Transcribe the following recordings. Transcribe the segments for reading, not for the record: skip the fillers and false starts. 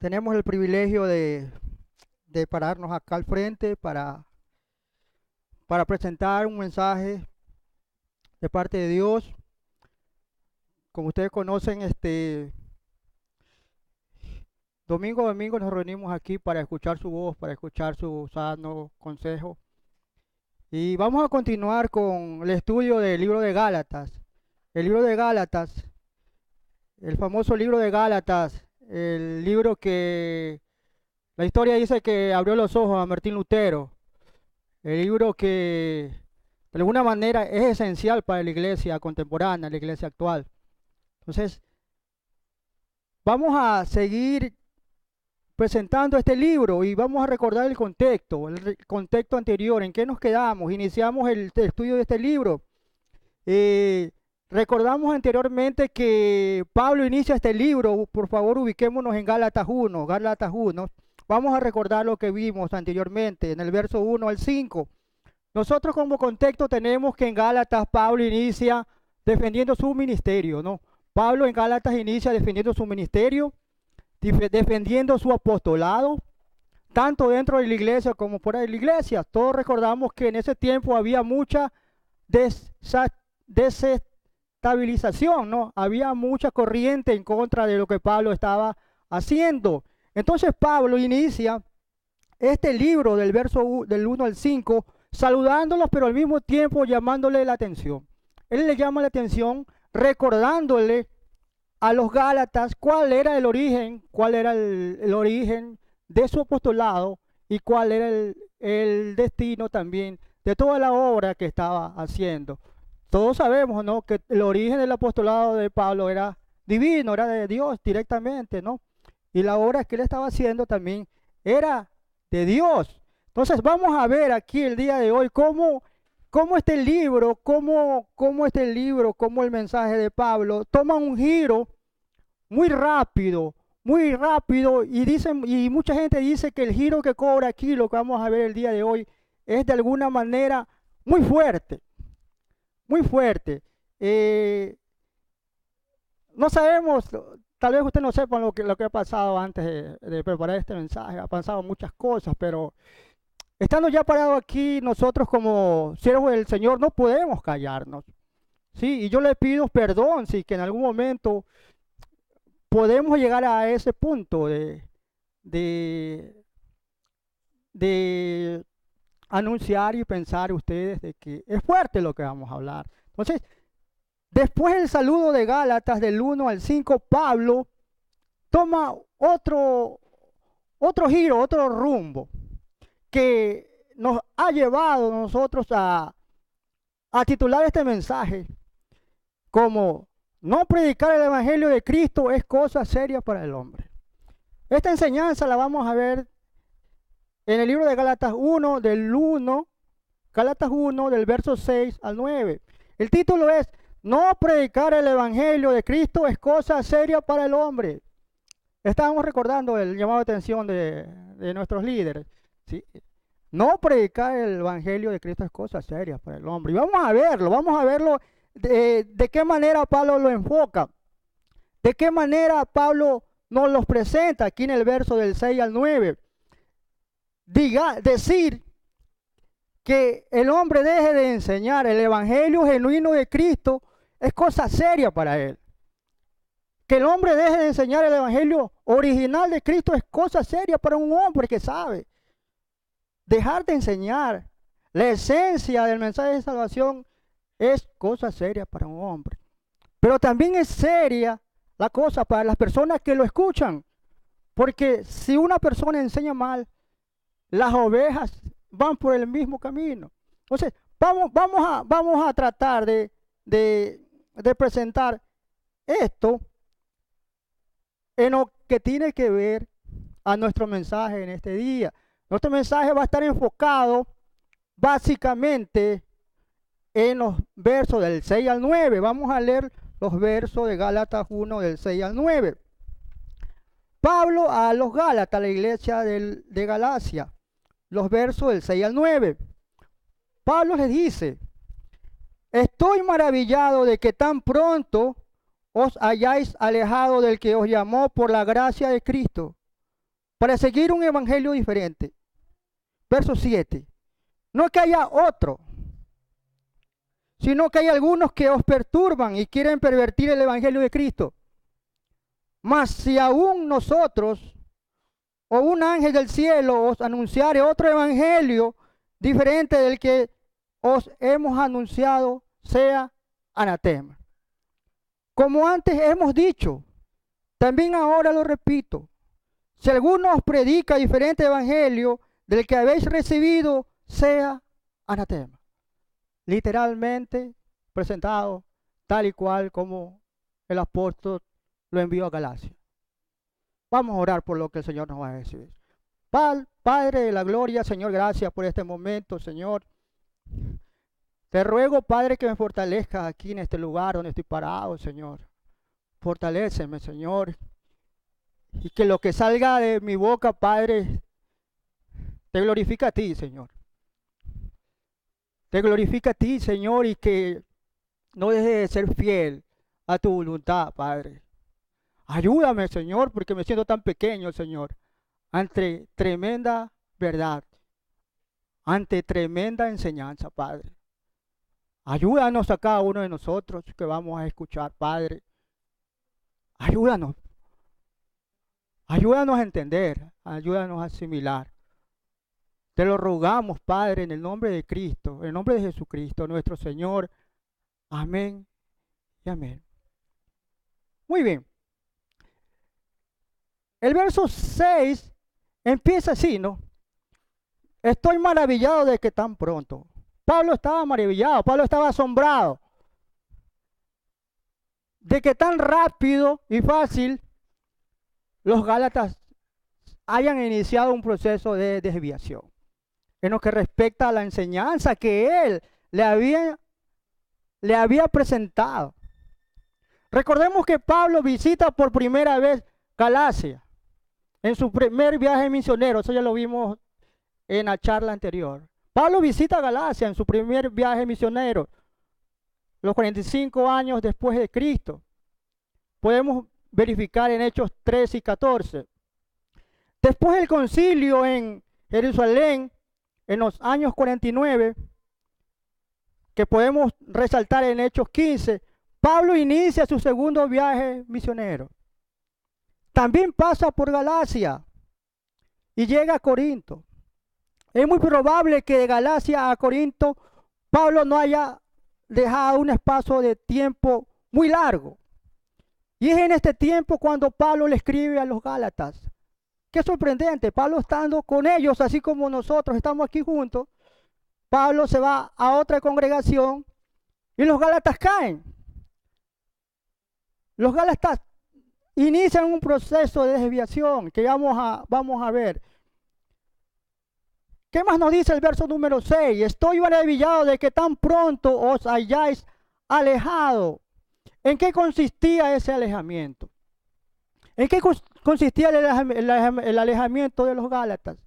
Tenemos el privilegio de pararnos acá al frente para presentar un mensaje de parte de Dios. Como ustedes conocen, domingo a domingo nos reunimos aquí para escuchar su voz, para escuchar su sano consejo. Y vamos a continuar con el estudio del libro de Gálatas. El libro de Gálatas, el famoso libro de Gálatas, el libro que la historia dice que abrió los ojos a Martín Lutero. El libro que de alguna manera es esencial para la iglesia contemporánea, la iglesia actual. Entonces, vamos a seguir presentando este libro y vamos a recordar el contexto anterior, en qué nos quedamos. Iniciamos el estudio de este libro. Recordamos anteriormente que Pablo inicia este libro. Por favor, ubiquémonos en Gálatas 1. Gálatas 1. Vamos a recordar lo que vimos anteriormente en el verso 1 al 5. Nosotros como contexto tenemos que en Gálatas Pablo inicia defendiendo su ministerio, ¿no? Pablo en Gálatas inicia defendiendo su ministerio, defendiendo su apostolado, tanto dentro de la iglesia como fuera de la iglesia. Todos recordamos que en ese tiempo había mucha desestabilización, ¿no? Había mucha corriente en contra de lo que Pablo estaba haciendo. Entonces Pablo inicia este libro del verso del 1 al 5 saludándolos, pero al mismo tiempo llamándole la atención. Él le llama la atención recordándole a los Gálatas cuál era el origen, el origen de su apostolado y cuál era el destino también de toda la obra que estaba haciendo. Todos sabemos, ¿no?, que el origen del apostolado de Pablo era divino, era de Dios directamente, ¿no? Y la obra que él estaba haciendo también era de Dios. Entonces vamos a ver aquí el día de hoy cómo este libro, cómo el mensaje de Pablo toma un giro muy rápido, y mucha gente dice que el giro que cobra aquí, lo que vamos a ver el día de hoy, es de alguna manera muy fuerte, muy fuerte. No sabemos, tal vez usted no sepa lo que ha pasado antes de preparar este mensaje, ha pasado muchas cosas, pero estando ya parado aquí, nosotros como siervos del Señor no podemos callarnos, ¿sí? Y yo le pido perdón si que en algún momento podemos llegar a ese punto de anunciar y pensar ustedes de que es fuerte lo que vamos a hablar. Entonces, después del saludo de Gálatas del 1 al 5, Pablo toma otro giro, otro rumbo, que nos ha llevado a nosotros a titular este mensaje como no predicar el evangelio de Cristo es cosa seria para el hombre. Esta enseñanza la vamos a ver en el libro de Gálatas 1, Gálatas 1 del verso 6 al 9. El título es no predicar el evangelio de Cristo es cosa seria para el hombre. Estábamos recordando el llamado de atención de nuestros líderes, ¿sí? No predicar el evangelio de Cristo es cosa seria para el hombre. Y vamos a verlo de qué manera Pablo lo enfoca, de qué manera Pablo nos los presenta aquí en el verso del 6 al 9. Decir que el hombre deje de enseñar el evangelio genuino de Cristo es cosa seria para él. Que el hombre deje de enseñar el evangelio original de Cristo es cosa seria para un hombre que sabe. Dejar de enseñar la esencia del mensaje de salvación es cosa seria para un hombre. Pero también es seria la cosa para las personas que lo escuchan. Porque si una persona enseña mal, las ovejas van por el mismo camino. Entonces, vamos a tratar de presentar esto en lo que tiene que ver a nuestro mensaje en este día. Nuestro mensaje va a estar enfocado básicamente en los versos del 6 al 9. Vamos a leer los versos de Gálatas 1 del 6 al 9. Pablo a los Gálatas, la iglesia de Galacia, los versos del 6 al 9. Pablo les dice: estoy maravillado de que tan pronto os hayáis alejado del que os llamó por la gracia de Cristo para seguir un evangelio diferente. Verso 7. No que haya otro, sino que hay algunos que os perturban y quieren pervertir el evangelio de Cristo. Mas si aún nosotros o un ángel del cielo os anunciare otro evangelio diferente del que os hemos anunciado, sea anatema. Como antes hemos dicho, también ahora lo repito, si alguno os predica diferente evangelio del que habéis recibido, sea anatema. Literalmente presentado tal y cual como el apóstol lo envió a Galacia. Vamos a orar por lo que el Señor nos va a decir. Padre de la gloria, Señor, gracias por este momento, Señor. Te ruego, Padre, que me fortalezcas aquí en este lugar donde estoy parado, Señor. Fortaléceme, Señor. Y que lo que salga de mi boca, Padre, te glorifica a ti, Señor. Te glorifica a ti, Señor, y que no deje de ser fiel a tu voluntad, Padre. Ayúdame, Señor, porque me siento tan pequeño, Señor, ante tremenda verdad, ante tremenda enseñanza, Padre. Ayúdanos a cada uno de nosotros que vamos a escuchar, Padre. Ayúdanos. Ayúdanos a entender, ayúdanos a asimilar. Te lo rogamos, Padre, en el nombre de Cristo, en el nombre de Jesucristo, nuestro Señor. Amén y amén. Muy bien. El verso 6 empieza así, ¿no? Estoy maravillado de que tan pronto. Pablo estaba maravillado, Pablo estaba asombrado de que tan rápido y fácil los gálatas hayan iniciado un proceso de desviación en lo que respecta a la enseñanza que él le había presentado. Recordemos que Pablo visita por primera vez Galacia en su primer viaje misionero. Eso ya lo vimos en la charla anterior. Pablo visita Galacia en su primer viaje misionero, los 45 años después de Cristo. Podemos verificar en Hechos 13 y 14. Después del concilio en Jerusalén, en los años 49, que podemos resaltar en Hechos 15, Pablo inicia su segundo viaje misionero. También pasa por Galacia y llega a Corinto. Es muy probable que de Galacia a Corinto Pablo no haya dejado un espacio de tiempo muy largo. Y es en este tiempo cuando Pablo le escribe a los Gálatas. Qué sorprendente, Pablo estando con ellos, así como nosotros estamos aquí juntos, Pablo se va a otra congregación y los Gálatas caen. Los Gálatas inician un proceso de desviación que vamos a ver. ¿Qué más nos dice el verso número 6? Estoy maravillado de que tan pronto os hayáis alejado. ¿En qué consistía ese alejamiento? ¿En qué consistía el alejamiento de los Gálatas?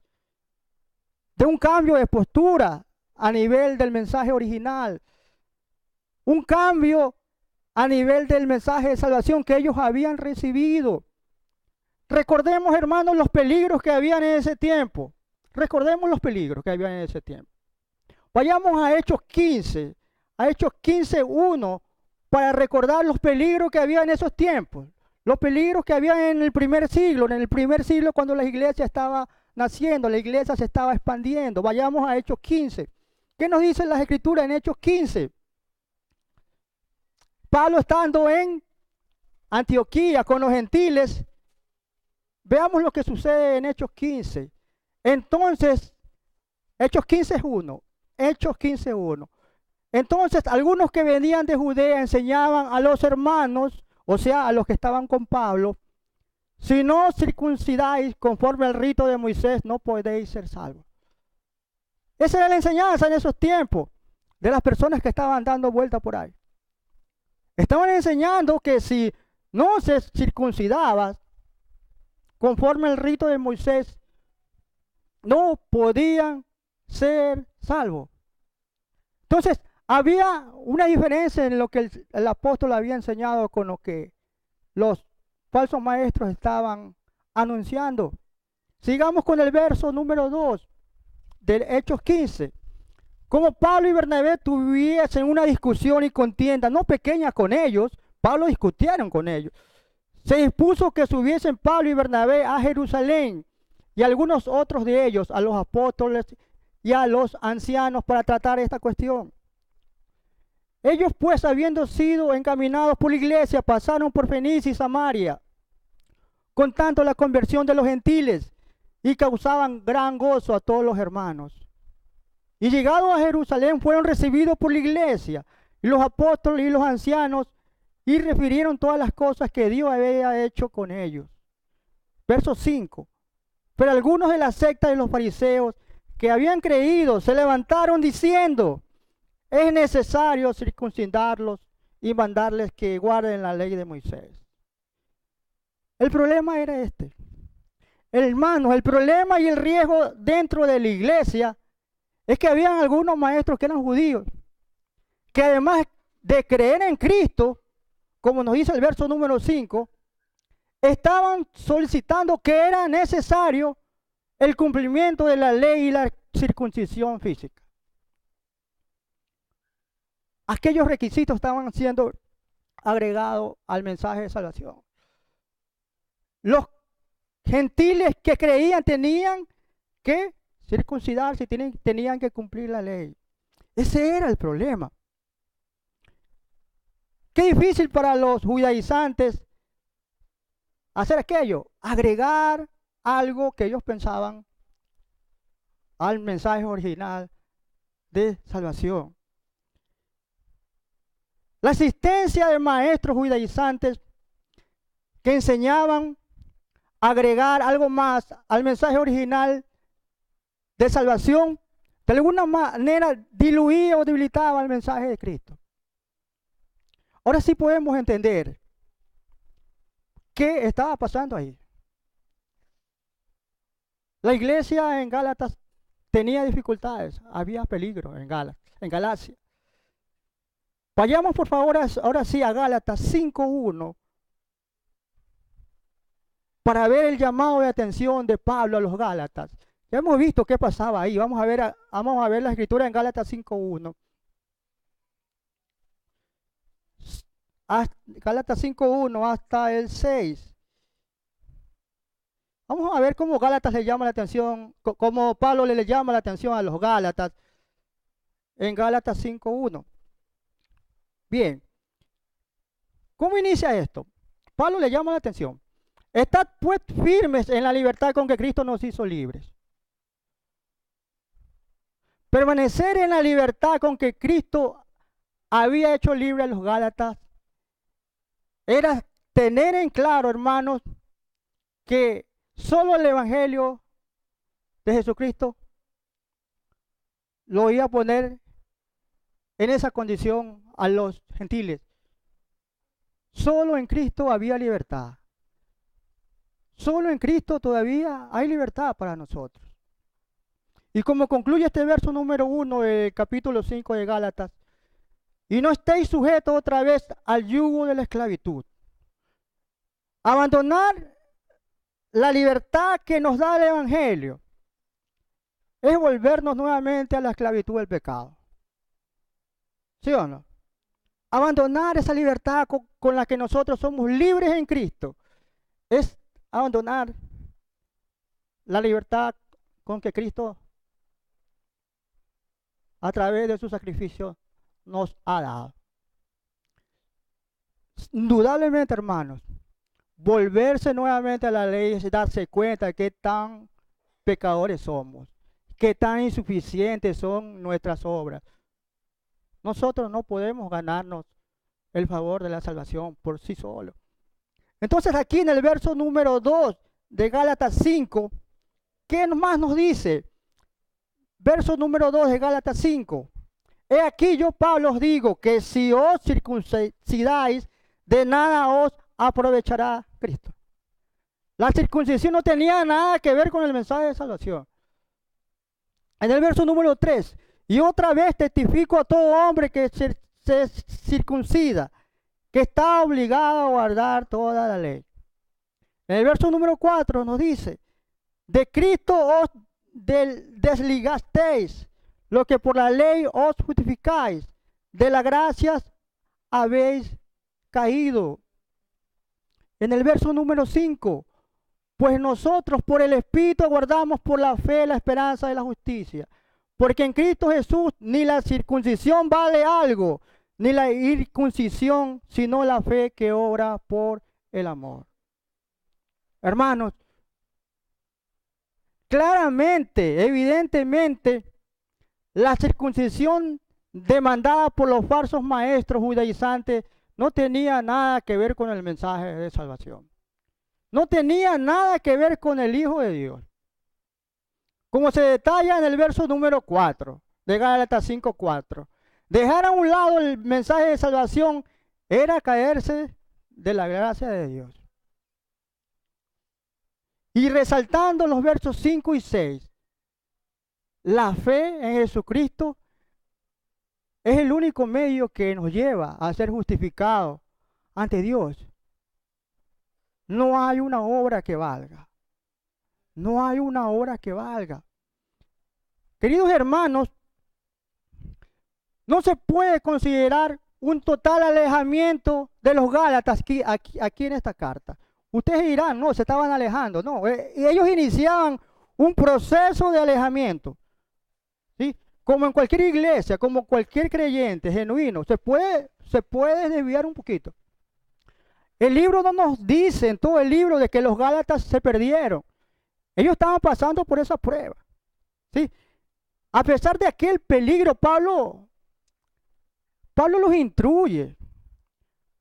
De un cambio de postura a nivel del mensaje original. Un cambio a nivel del mensaje de salvación que ellos habían recibido. Recordemos, hermanos, los peligros que habían en ese tiempo. Recordemos los peligros que habían en ese tiempo. Vayamos a Hechos 15, a Hechos 15:1, para recordar los peligros que había en esos tiempos. Los peligros que había en el primer siglo cuando la iglesia estaba naciendo, la iglesia se estaba expandiendo. Vayamos a Hechos 15. ¿Qué nos dicen las escrituras en Hechos 15? Pablo estando en Antioquía con los gentiles, veamos lo que sucede en Hechos 15. Entonces, Hechos 15:1, Hechos 15:1. Entonces, algunos que venían de Judea enseñaban a los hermanos, o sea, a los que estaban con Pablo, si no circuncidáis conforme al rito de Moisés, no podéis ser salvos. Esa era la enseñanza en esos tiempos de las personas que estaban dando vuelta por ahí. Estaban enseñando que si no se circuncidaba conforme al rito de Moisés, no podían ser salvos. Entonces, había una diferencia en lo que el apóstol había enseñado con lo que los falsos maestros estaban anunciando. Sigamos con el verso número 2 de Hechos 15. Como Pablo y Bernabé tuviesen una discusión y contienda, no pequeña con ellos, Pablo discutieron con ellos. Se dispuso que subiesen Pablo y Bernabé a Jerusalén y algunos otros de ellos, a los apóstoles y a los ancianos, para tratar esta cuestión. Ellos pues, habiendo sido encaminados por la iglesia, pasaron por Fenicia y Samaria, contando la conversión de los gentiles, y causaban gran gozo a todos los hermanos. Y llegados a Jerusalén fueron recibidos por la iglesia y los apóstoles y los ancianos, y refirieron todas las cosas que Dios había hecho con ellos. Verso 5. Pero algunos de la secta de los fariseos que habían creído se levantaron diciendo: es necesario circuncidarlos y mandarles que guarden la ley de Moisés. El problema era este. Hermanos, el problema y el riesgo dentro de la iglesia es que habían algunos maestros que eran judíos, que además de creer en Cristo, como nos dice el verso número 5, estaban solicitando que era necesario el cumplimiento de la ley y la circuncisión física. Aquellos requisitos estaban siendo agregados al mensaje de salvación. Los gentiles que creían tenían que circuncidarse, tenían que cumplir la ley. Ese era el problema. Qué difícil para los judaizantes hacer aquello, agregar algo que ellos pensaban al mensaje original de salvación. La existencia de maestros judaizantes que enseñaban a agregar algo más al mensaje original de salvación, de alguna manera diluía o debilitaba el mensaje de Cristo. Ahora sí podemos entender qué estaba pasando ahí. La iglesia en Gálatas tenía dificultades, había peligro en Galacia. Vayamos por favor ahora sí a Gálatas 5:1 para ver el llamado de atención de Pablo a los Gálatas. Ya hemos visto qué pasaba ahí. Vamos a ver la escritura en Gálatas 5:1. Gálatas 5:1 hasta el 6. Vamos a ver cómo Gálatas le llama la atención, cómo Pablo le llama la atención a los Gálatas en Gálatas 5:1. Bien, ¿cómo inicia esto? Pablo le llama la atención. Estad pues firmes en la libertad con que Cristo nos hizo libres. Permanecer en la libertad con que Cristo había hecho libre a los Gálatas era tener en claro, hermanos, que solo el Evangelio de Jesucristo lo iba a poner en esa condición a los gentiles. Solo en Cristo había libertad. Solo en Cristo todavía hay libertad para nosotros. Y como concluye este verso número 1 del capítulo 5 de Gálatas: y no estéis sujetos otra vez al yugo de la esclavitud. Abandonar la libertad que nos da el Evangelio es volvernos nuevamente a la esclavitud del pecado. ¿Sí o no? Abandonar esa libertad con la que nosotros somos libres en Cristo es abandonar la libertad con que Cristo, a través de su sacrificio, nos ha dado. Indudablemente, hermanos, volverse nuevamente a la ley es darse cuenta de qué tan pecadores somos, qué tan insuficientes son nuestras obras. Nosotros no podemos ganarnos el favor de la salvación por sí solos. Entonces aquí en el verso número 2 de Gálatas 5, ¿qué más nos dice? Verso número 2 de Gálatas 5. He aquí yo, Pablo, os digo que si os circuncidáis, de nada os aprovechará Cristo. La circuncisión no tenía nada que ver con el mensaje de salvación. En el verso número 3, y otra vez testifico a todo hombre que se circuncida, que está obligado a guardar toda la ley. En el verso número 4 nos dice: De Cristo os desligasteis, lo que por la ley os justificáis. De la gracia habéis caído. En el verso número 5, pues nosotros por el Espíritu aguardamos por la fe la esperanza de la justicia. Porque en Cristo Jesús ni la circuncisión vale algo, ni la incircuncisión, sino la fe que obra por el amor. Hermanos, claramente, evidentemente, la circuncisión demandada por los falsos maestros judaizantes no tenía nada que ver con el mensaje de salvación. No tenía nada que ver con el Hijo de Dios. Como se detalla en el verso número 4 de Gálatas 5:4. Dejar a un lado el mensaje de salvación era caerse de la gracia de Dios. Y resaltando los versos 5 y 6, la fe en Jesucristo es el único medio que nos lleva a ser justificados ante Dios. No hay una obra que valga. No hay una obra que valga. Queridos hermanos, no se puede considerar un total alejamiento de los Gálatas aquí en esta carta. Ustedes dirán, no, se estaban alejando. No, ellos iniciaban un proceso de alejamiento. ¿Sí? Como en cualquier iglesia, como cualquier creyente genuino, se puede desviar un poquito. El libro no nos dice en todo el libro de que los Gálatas se perdieron. Ellos estaban pasando por esa prueba. ¿Sí? A pesar de aquel peligro, Pablo los instruye.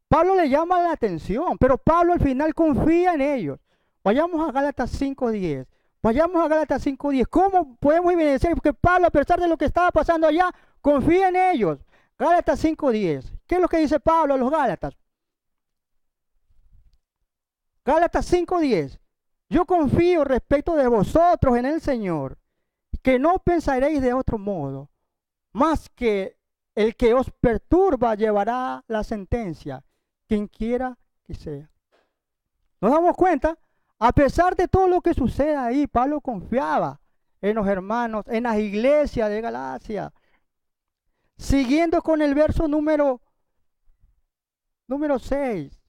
Pablo le llama la atención, pero Pablo al final confía en ellos. Vayamos a Gálatas 5:10. Vayamos a Gálatas 5:10. ¿Cómo podemos evidenciar? Porque Pablo, a pesar de lo que estaba pasando allá, confía en ellos. Gálatas 5:10. ¿Qué es lo que dice Pablo a los Gálatas? Gálatas 5:10. Yo confío respecto de vosotros en el Señor, que no pensaréis de otro modo, más que el que os perturba llevará la sentencia, quien quiera que sea. ¿Nos damos cuenta? A pesar de todo lo que sucede ahí, Pablo confiaba en los hermanos, en las iglesias de Galacia. Siguiendo con el verso número 6.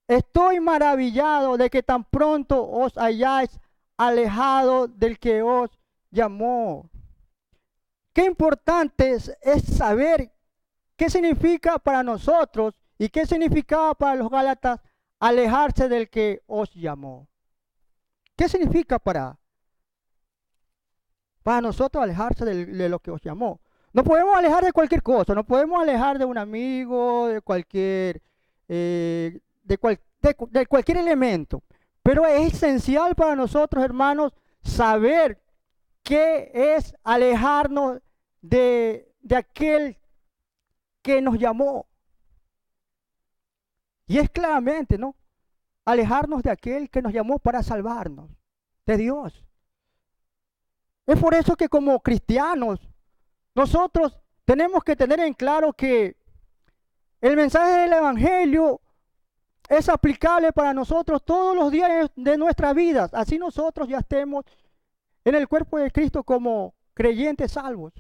Estoy maravillado de que tan pronto os hayáis alejado del que os llamó. Qué importante es saber qué significa para nosotros y qué significaba para los Gálatas alejarse del que os llamó. ¿Qué significa para nosotros alejarse de lo que os llamó? No podemos alejar de cualquier cosa, no podemos alejar de un amigo, de cualquier, de cualquier elemento. Pero es esencial para nosotros, hermanos, saber qué es alejarnos de aquel que nos llamó. Y es claramente, ¿no? Alejarnos de aquel que nos llamó para salvarnos, de Dios. Es por eso que como cristianos, nosotros tenemos que tener en claro que el mensaje del Evangelio es aplicable para nosotros todos los días de nuestras vidas. Así nosotros ya estemos en el cuerpo de Cristo como creyentes salvos.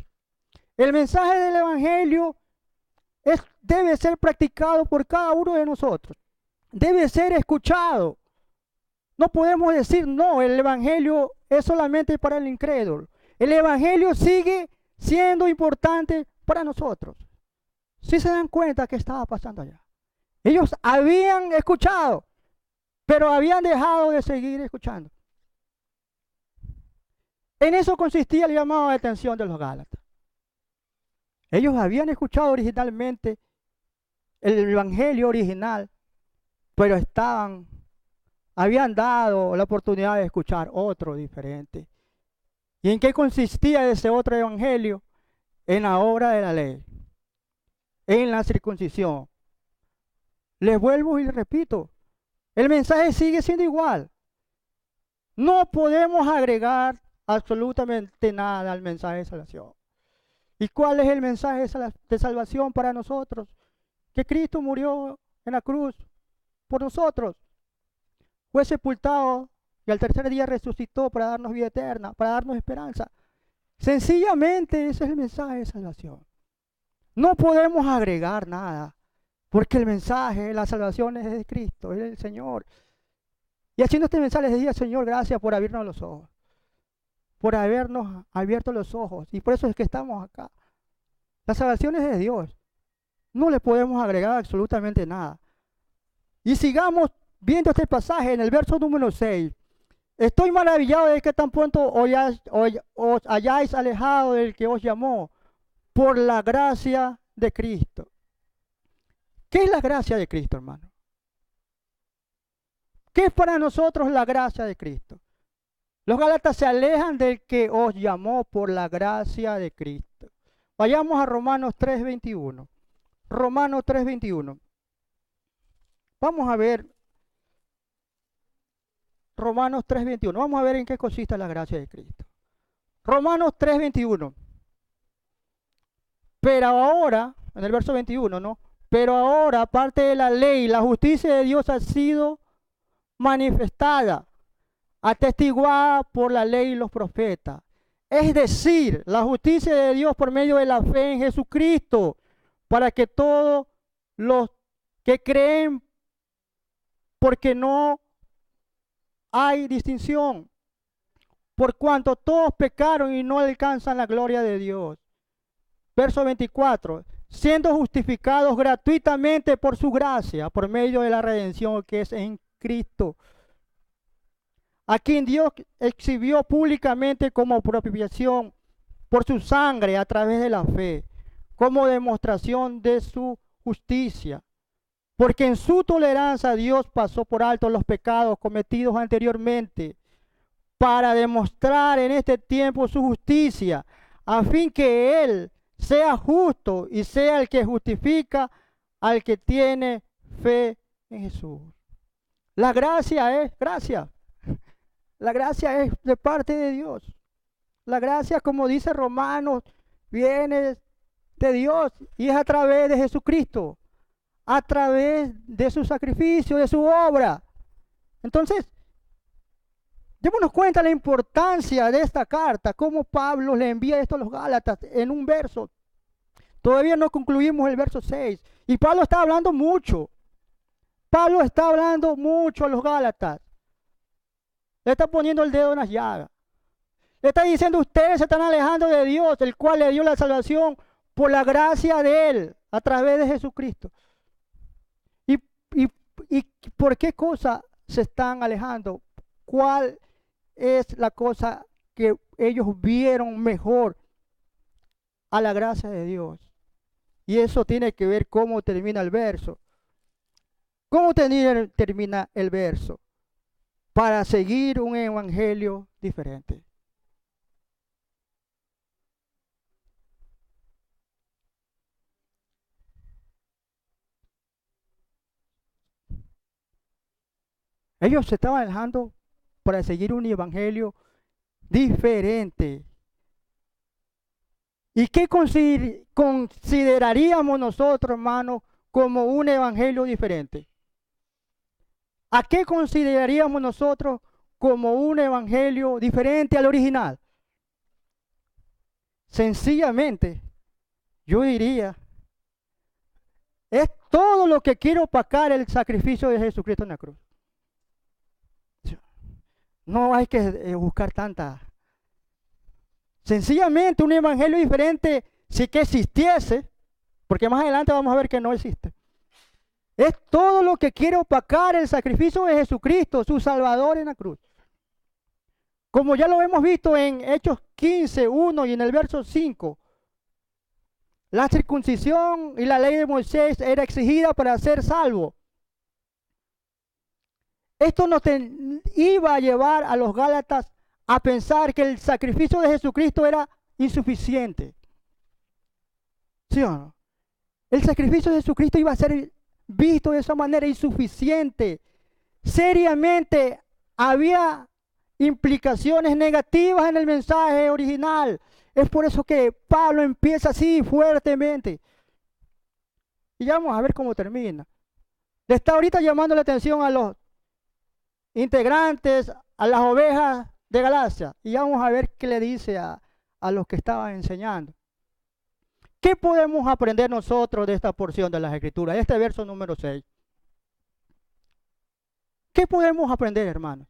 El mensaje del Evangelio debe ser practicado por cada uno de nosotros. Debe ser escuchado. No podemos decir, no, el Evangelio es solamente para el incrédulo. El Evangelio sigue siendo importante para nosotros. Si se dan cuenta que estaba pasando allá. Ellos habían escuchado, pero habían dejado de seguir escuchando. En eso consistía el llamado de atención de los Gálatas. Ellos habían escuchado originalmente el Evangelio original, pero habían dado la oportunidad de escuchar otro diferente. ¿Y en qué consistía ese otro Evangelio? En la obra de la ley, en la circuncisión. Les vuelvo y les repito, el mensaje sigue siendo igual. No podemos agregar absolutamente nada al mensaje de salvación. ¿Y cuál es el mensaje de salvación para nosotros? Que Cristo murió en la cruz por nosotros. Fue sepultado y al tercer día resucitó para darnos vida eterna, para darnos esperanza. Sencillamente ese es el mensaje de salvación. No podemos agregar nada, porque el mensaje, la salvación es de Cristo, es del Señor. Y haciendo este mensaje les decía, Señor, gracias por abrirnos los ojos, por habernos abierto los ojos, y por eso es que estamos acá. La salvación es de Dios, no le podemos agregar absolutamente nada. Y sigamos viendo este pasaje en el verso número 6. Estoy maravillado de que tan pronto os hayáis alejado del que os llamó por la gracia de Cristo. ¿Qué es la gracia de Cristo, hermano? ¿Qué es para nosotros la gracia de Cristo? Los Gálatas se alejan del que os llamó por la gracia de Cristo. Vayamos a Romanos 3:21. Romanos 3:21. Vamos a ver Romanos 3:21. Vamos a ver en qué consiste la gracia de Cristo. Romanos 3:21. Pero ahora, en el verso 21, ¿no? Pero ahora, aparte de la ley, la justicia de Dios ha sido manifestada, atestiguada por la ley y los profetas. Es decir, la justicia de Dios por medio de la fe en Jesucristo, para que todos los que creen, porque no hay distinción, por cuanto todos pecaron y no alcanzan la gloria de Dios. Verso 24, siendo justificados gratuitamente por su gracia, por medio de la redención que es en Cristo, a quien Dios exhibió públicamente como propiciación por su sangre a través de la fe, como demostración de su justicia. Porque en su tolerancia Dios pasó por alto los pecados cometidos anteriormente, para demostrar en este tiempo su justicia, a fin que Él sea justo y sea el que justifica al que tiene fe en Jesús. La gracia es gracia. La gracia es de parte de Dios. La gracia, como dice Romanos, viene de Dios y es a través de Jesucristo, a través de su sacrificio, de su obra. Entonces, démonos cuenta de la importancia de esta carta, cómo Pablo le envía esto a los Gálatas en un verso. Todavía no concluimos el verso 6. Y Pablo está hablando mucho. Pablo está hablando mucho a los Gálatas. Le está poniendo el dedo en las llagas. Le está diciendo, ustedes se están alejando de Dios, el cual le dio la salvación por la gracia de Él, a través de Jesucristo. ¿Y por qué cosa se están alejando? ¿Cuál es la cosa que ellos vieron mejor a la gracia de Dios? Y eso tiene que ver cómo termina el verso. ¿Cómo termina el verso? Para seguir un evangelio diferente. Ellos se estaban alejando para seguir un evangelio diferente. ¿Y qué consideraríamos nosotros, hermanos, como un evangelio diferente? ¿A qué consideraríamos nosotros como un evangelio diferente al original? Sencillamente, yo diría, es todo lo que quiere opacar el sacrificio de Jesucristo en la cruz. No hay que buscar tanta. Sencillamente un evangelio diferente, si que existiese, porque más adelante vamos a ver que no existe. Es todo lo que quiere opacar el sacrificio de Jesucristo, su Salvador en la cruz. Como ya lo hemos visto en Hechos 15:1 y en el verso 5, la circuncisión y la ley de Moisés era exigida para ser salvo. Esto nos iba a llevar a los Gálatas a pensar que el sacrificio de Jesucristo era insuficiente. ¿Sí o no? El sacrificio de Jesucristo iba a ser visto de esa manera insuficiente. Seriamente había implicaciones negativas en el mensaje original. Es por eso que Pablo empieza así fuertemente. Y ya vamos a ver cómo termina. Le está ahorita llamando la atención a los integrantes, a las ovejas de Galacia y vamos a ver qué le dice a los que estaban enseñando. ¿Qué podemos aprender nosotros de esta porción de las Escrituras, de este verso número 6? ¿Qué podemos aprender, hermanos?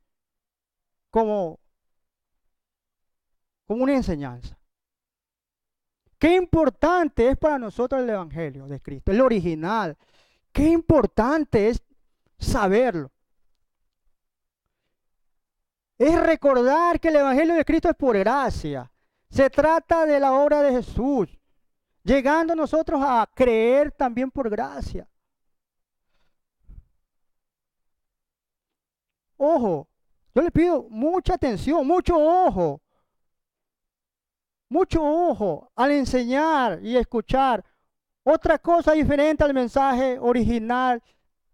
Como una enseñanza. Qué importante es para nosotros el Evangelio de Cristo, el original. Qué importante es saberlo. Es recordar que el Evangelio de Cristo es por gracia. Se trata de la obra de Jesús, llegando nosotros a creer también por gracia. Ojo, yo le pido mucha atención, mucho ojo al enseñar y escuchar otra cosa diferente al mensaje original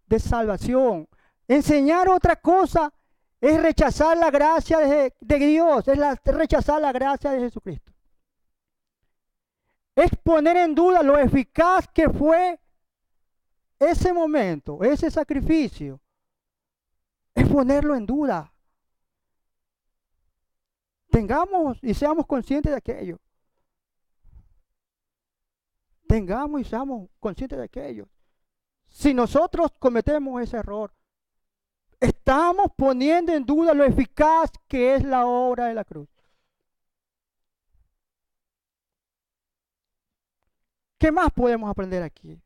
de salvación. Enseñar otra cosa es rechazar la gracia de Dios, es rechazar la gracia de Jesucristo. Es poner en duda lo eficaz que fue ese momento, ese sacrificio. Es ponerlo en duda. Tengamos y seamos conscientes de aquello. Tengamos y seamos conscientes de aquello. Si nosotros cometemos ese error, estamos poniendo en duda lo eficaz que es la obra de la cruz. ¿Qué más podemos aprender aquí?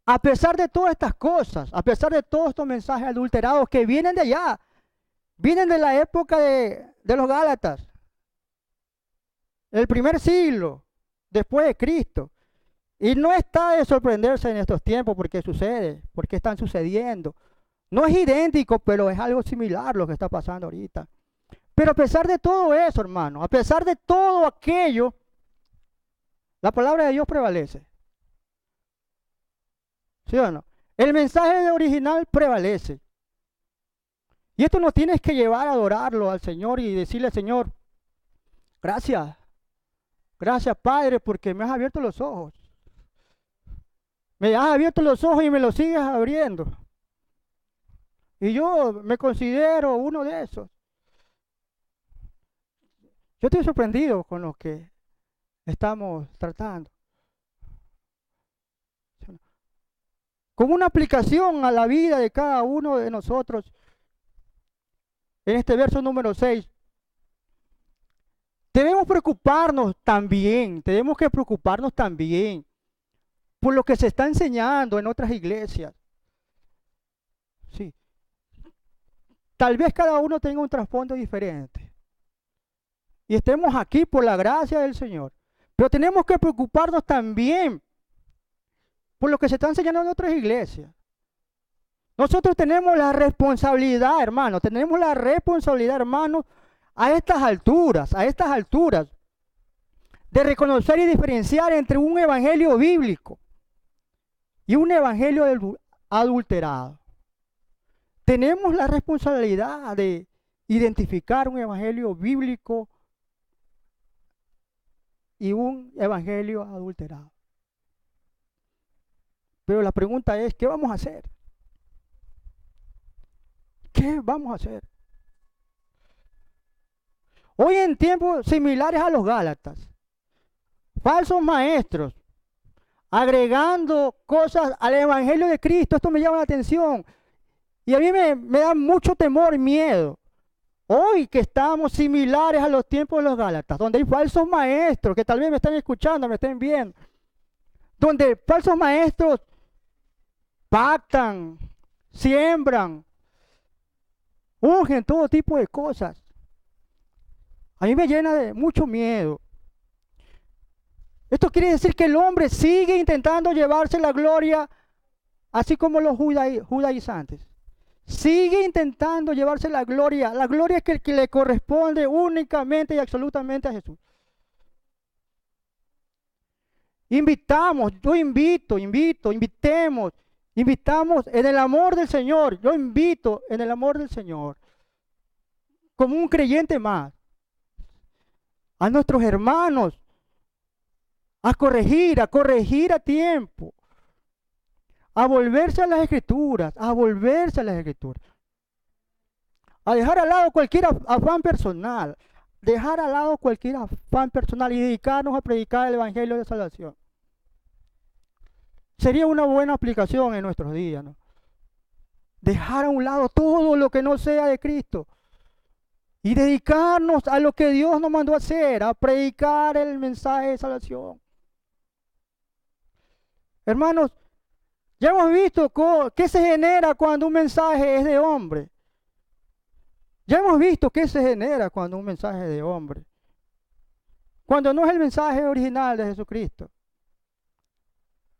A pesar de todas estas cosas, a pesar de todos estos mensajes adulterados que vienen de allá, vienen de la época de los Gálatas, el primer siglo después de Cristo. Y no está de sorprenderse en estos tiempos porque sucede, porque están sucediendo. No es idéntico, pero es algo similar lo que está pasando ahorita. Pero a pesar de todo eso, hermano, a pesar de todo aquello, la palabra de Dios prevalece. ¿Sí o no? El mensaje original prevalece. Y esto nos tienes que llevar a adorarlo al Señor y decirle, Señor, gracias. Gracias, Padre, porque me has abierto los ojos. Me has abierto los ojos y me los sigues abriendo. Y yo me considero uno de esos. Yo estoy sorprendido con lo que estamos tratando. Como una aplicación a la vida de cada uno de nosotros, en este verso número 6, tenemos que preocuparnos también por lo que se está enseñando en otras iglesias. Sí. Tal vez cada uno tenga un trasfondo diferente. Y estemos aquí por la gracia del Señor. Pero tenemos que preocuparnos también por lo que se está enseñando en otras iglesias. Nosotros tenemos la responsabilidad, hermano, a estas alturas, de reconocer y diferenciar entre un evangelio bíblico y un evangelio adulterado. Tenemos la responsabilidad de identificar un evangelio bíblico y un evangelio adulterado. Pero la pregunta es, ¿qué vamos a hacer? ¿Qué vamos a hacer? Hoy en tiempos similares a los Gálatas, falsos maestros, agregando cosas al evangelio de Cristo, esto me llama la atención. Y a mí me da mucho temor y miedo. Hoy que estamos similares a los tiempos de los Gálatas, donde hay falsos maestros que tal vez me están escuchando, me estén viendo, donde falsos maestros pactan, siembran, ungen todo tipo de cosas. A mí me llena de mucho miedo. Esto quiere decir que el hombre sigue intentando llevarse la gloria, así como los judaizantes. Sigue intentando llevarse la gloria que le corresponde únicamente y absolutamente a Jesús. Invitamos en el amor del Señor. Yo invito en el amor del Señor, como un creyente más, a nuestros hermanos a corregir a tiempo, a volverse a las Escrituras, a dejar al lado cualquier afán personal, dejar al lado cualquier afán personal y dedicarnos a predicar el Evangelio de salvación. Sería una buena aplicación en nuestros días, ¿no? Dejar a un lado todo lo que no sea de Cristo y dedicarnos a lo que Dios nos mandó a hacer, a predicar el mensaje de salvación. Hermanos, ya hemos visto qué se genera cuando un mensaje es de hombre. Ya hemos visto qué se genera cuando un mensaje es de hombre. Cuando no es el mensaje original de Jesucristo.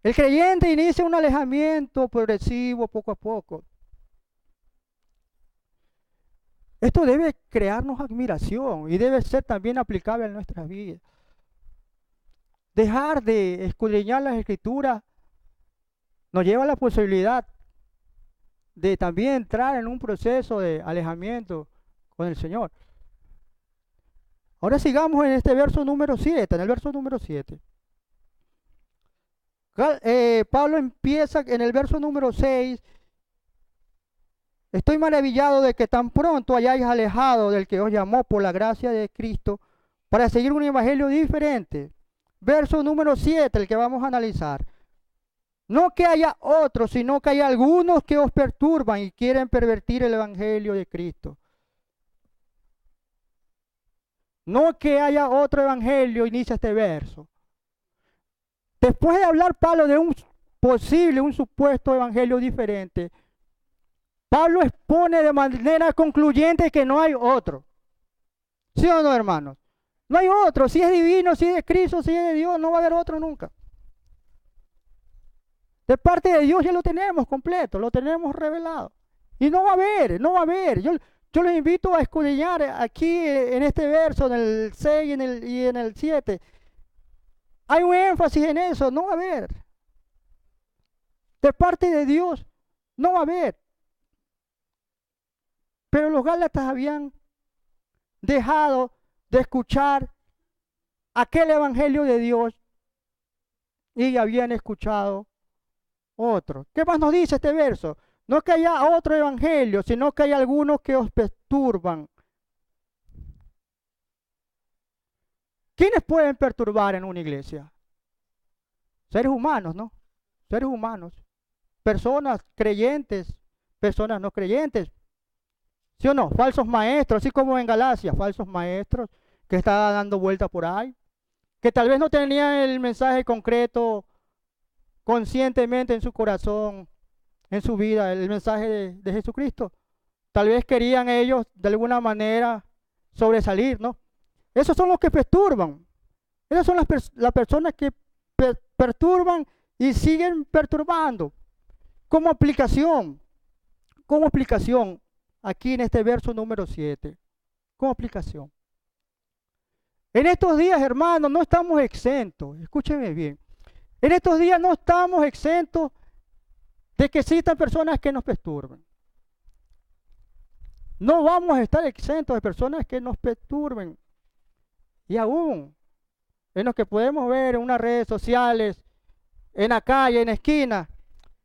El creyente inicia un alejamiento progresivo poco a poco. Esto debe crearnos admiración y debe ser también aplicable en nuestras vidas. Dejar de escudriñar las Escrituras nos lleva a la posibilidad de también entrar en un proceso de alejamiento con el Señor. Ahora sigamos en este verso número 7, en el verso número 7. Pablo empieza en el verso número 6. Estoy maravillado de que tan pronto hayáis alejado del que os llamó por la gracia de Cristo para seguir un evangelio diferente. Verso número 7, el que vamos a analizar. No que haya otros, sino que hay algunos que os perturban y quieren pervertir el evangelio de Cristo. No que haya otro evangelio, inicia este verso. Después de hablar Pablo de un supuesto evangelio diferente, Pablo expone de manera concluyente que no hay otro. ¿Sí o no, hermanos? No hay otro. Si es divino, si es de Cristo, si es de Dios, no va a haber otro nunca. De parte de Dios ya lo tenemos completo, lo tenemos revelado. Y no va a haber, no va a haber. Yo les invito a escudriñar aquí en este verso, en el 6 y en el 7. Hay un énfasis en eso, no va a haber. De parte de Dios, no va a haber. Pero los gálatas habían dejado de escuchar aquel evangelio de Dios y habían escuchado otro. ¿Qué más nos dice este verso? No que haya otro evangelio, sino que hay algunos que os perturban. ¿Quiénes pueden perturbar en una iglesia? Seres humanos, ¿no? Seres humanos. Personas creyentes, personas no creyentes. ¿Sí o no? Falsos maestros, así como en Galacia, falsos maestros que estaban dando vuelta por ahí, que tal vez no tenían el mensaje concreto conscientemente en su corazón, en su vida, el mensaje de Jesucristo. Tal vez querían ellos de alguna manera sobresalir, ¿no? Esos son los que perturban. Esas son las personas que perturban y siguen perturbando. Como aplicación, aquí en este verso número 7, como aplicación. En estos días, hermanos, no estamos exentos, escúcheme bien. En estos días no estamos exentos de que existan personas que nos perturben. No vamos a estar exentos de personas que nos perturben. Y aún en los que podemos ver en unas redes sociales, en la calle, en la esquina,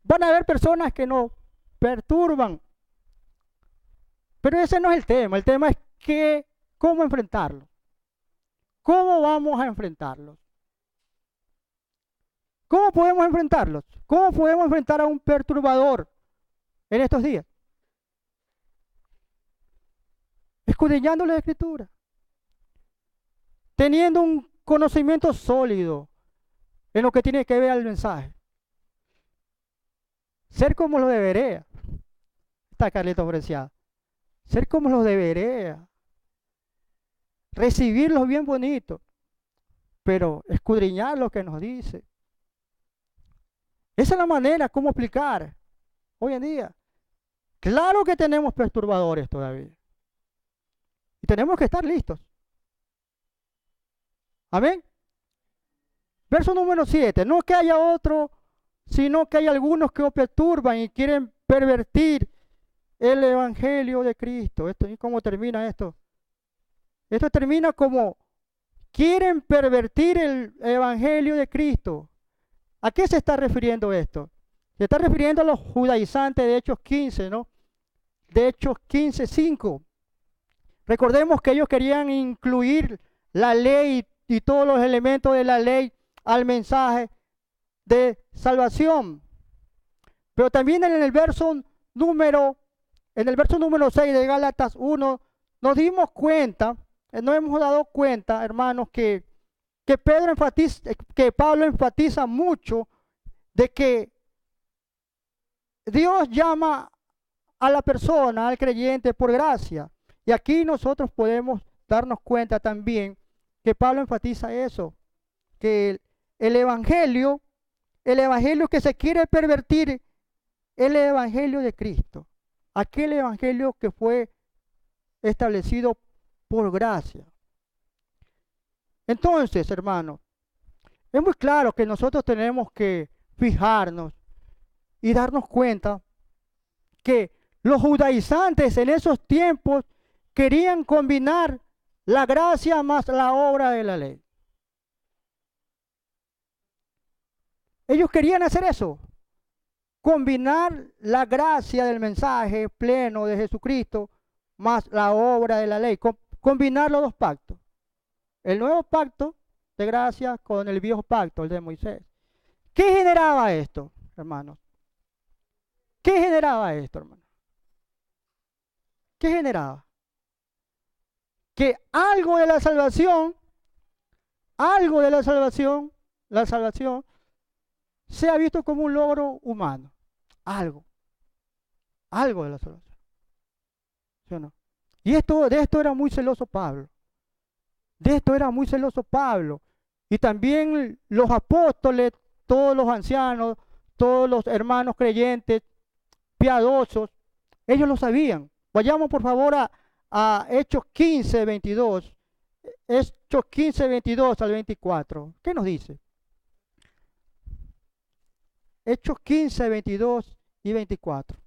van a haber personas que nos perturban. Pero ese no es el tema es cómo enfrentarlo. ¿Cómo vamos a enfrentarlos? ¿Cómo podemos enfrentarlos? ¿Cómo podemos enfrentar a un perturbador en estos días? Escudriñando la Escritura. Teniendo un conocimiento sólido en lo que tiene que ver al mensaje. Ser como lo de Berea. Está Carlitos Preciado. Ser como los de Berea. Recibirlos bien bonitos. Pero escudriñar lo que nos dice. Esa es la manera como aplicar hoy en día. Claro que tenemos perturbadores todavía. Y tenemos que estar listos. Amén. Verso número 7. No que haya otro, sino que hay algunos que os perturban y quieren pervertir el evangelio de Cristo. ¿Y cómo termina esto? Esto termina como quieren pervertir el evangelio de Cristo. ¿A qué se está refiriendo esto? Se está refiriendo a los judaizantes de Hechos 15, ¿no? De Hechos 15:5. Recordemos que ellos querían incluir la ley y todos los elementos de la ley al mensaje de salvación. Pero también en el verso número 6 de Gálatas 1, nos dimos cuenta, nos hemos dado cuenta, hermanos, que Pablo enfatiza mucho de que Dios llama a la persona, al creyente, por gracia. Y aquí nosotros podemos darnos cuenta también que Pablo enfatiza eso, que el evangelio que se quiere pervertir, es el evangelio de Cristo, aquel evangelio que fue establecido por gracia. Entonces, hermanos, es muy claro que nosotros tenemos que fijarnos y darnos cuenta que los judaizantes en esos tiempos querían combinar la gracia más la obra de la ley. Ellos querían hacer eso, combinar la gracia del mensaje pleno de Jesucristo más la obra de la ley, combinar los dos pactos. El nuevo pacto de gracia con el viejo pacto, el de Moisés. ¿Qué generaba esto, hermanos? ¿Qué generaba esto, hermanos? ¿Qué generaba? Que algo de la salvación, la salvación, sea visto como un logro humano. Algo de la salvación. ¿Sí o no? Y de esto era muy celoso Pablo. De esto era muy celoso Pablo. Y también los apóstoles, todos los ancianos, todos los hermanos creyentes, piadosos, ellos lo sabían. Vayamos por favor a Hechos 15, 22. Hechos 15, 22 al 24. ¿Qué nos dice? Hechos 15, 22 y 24.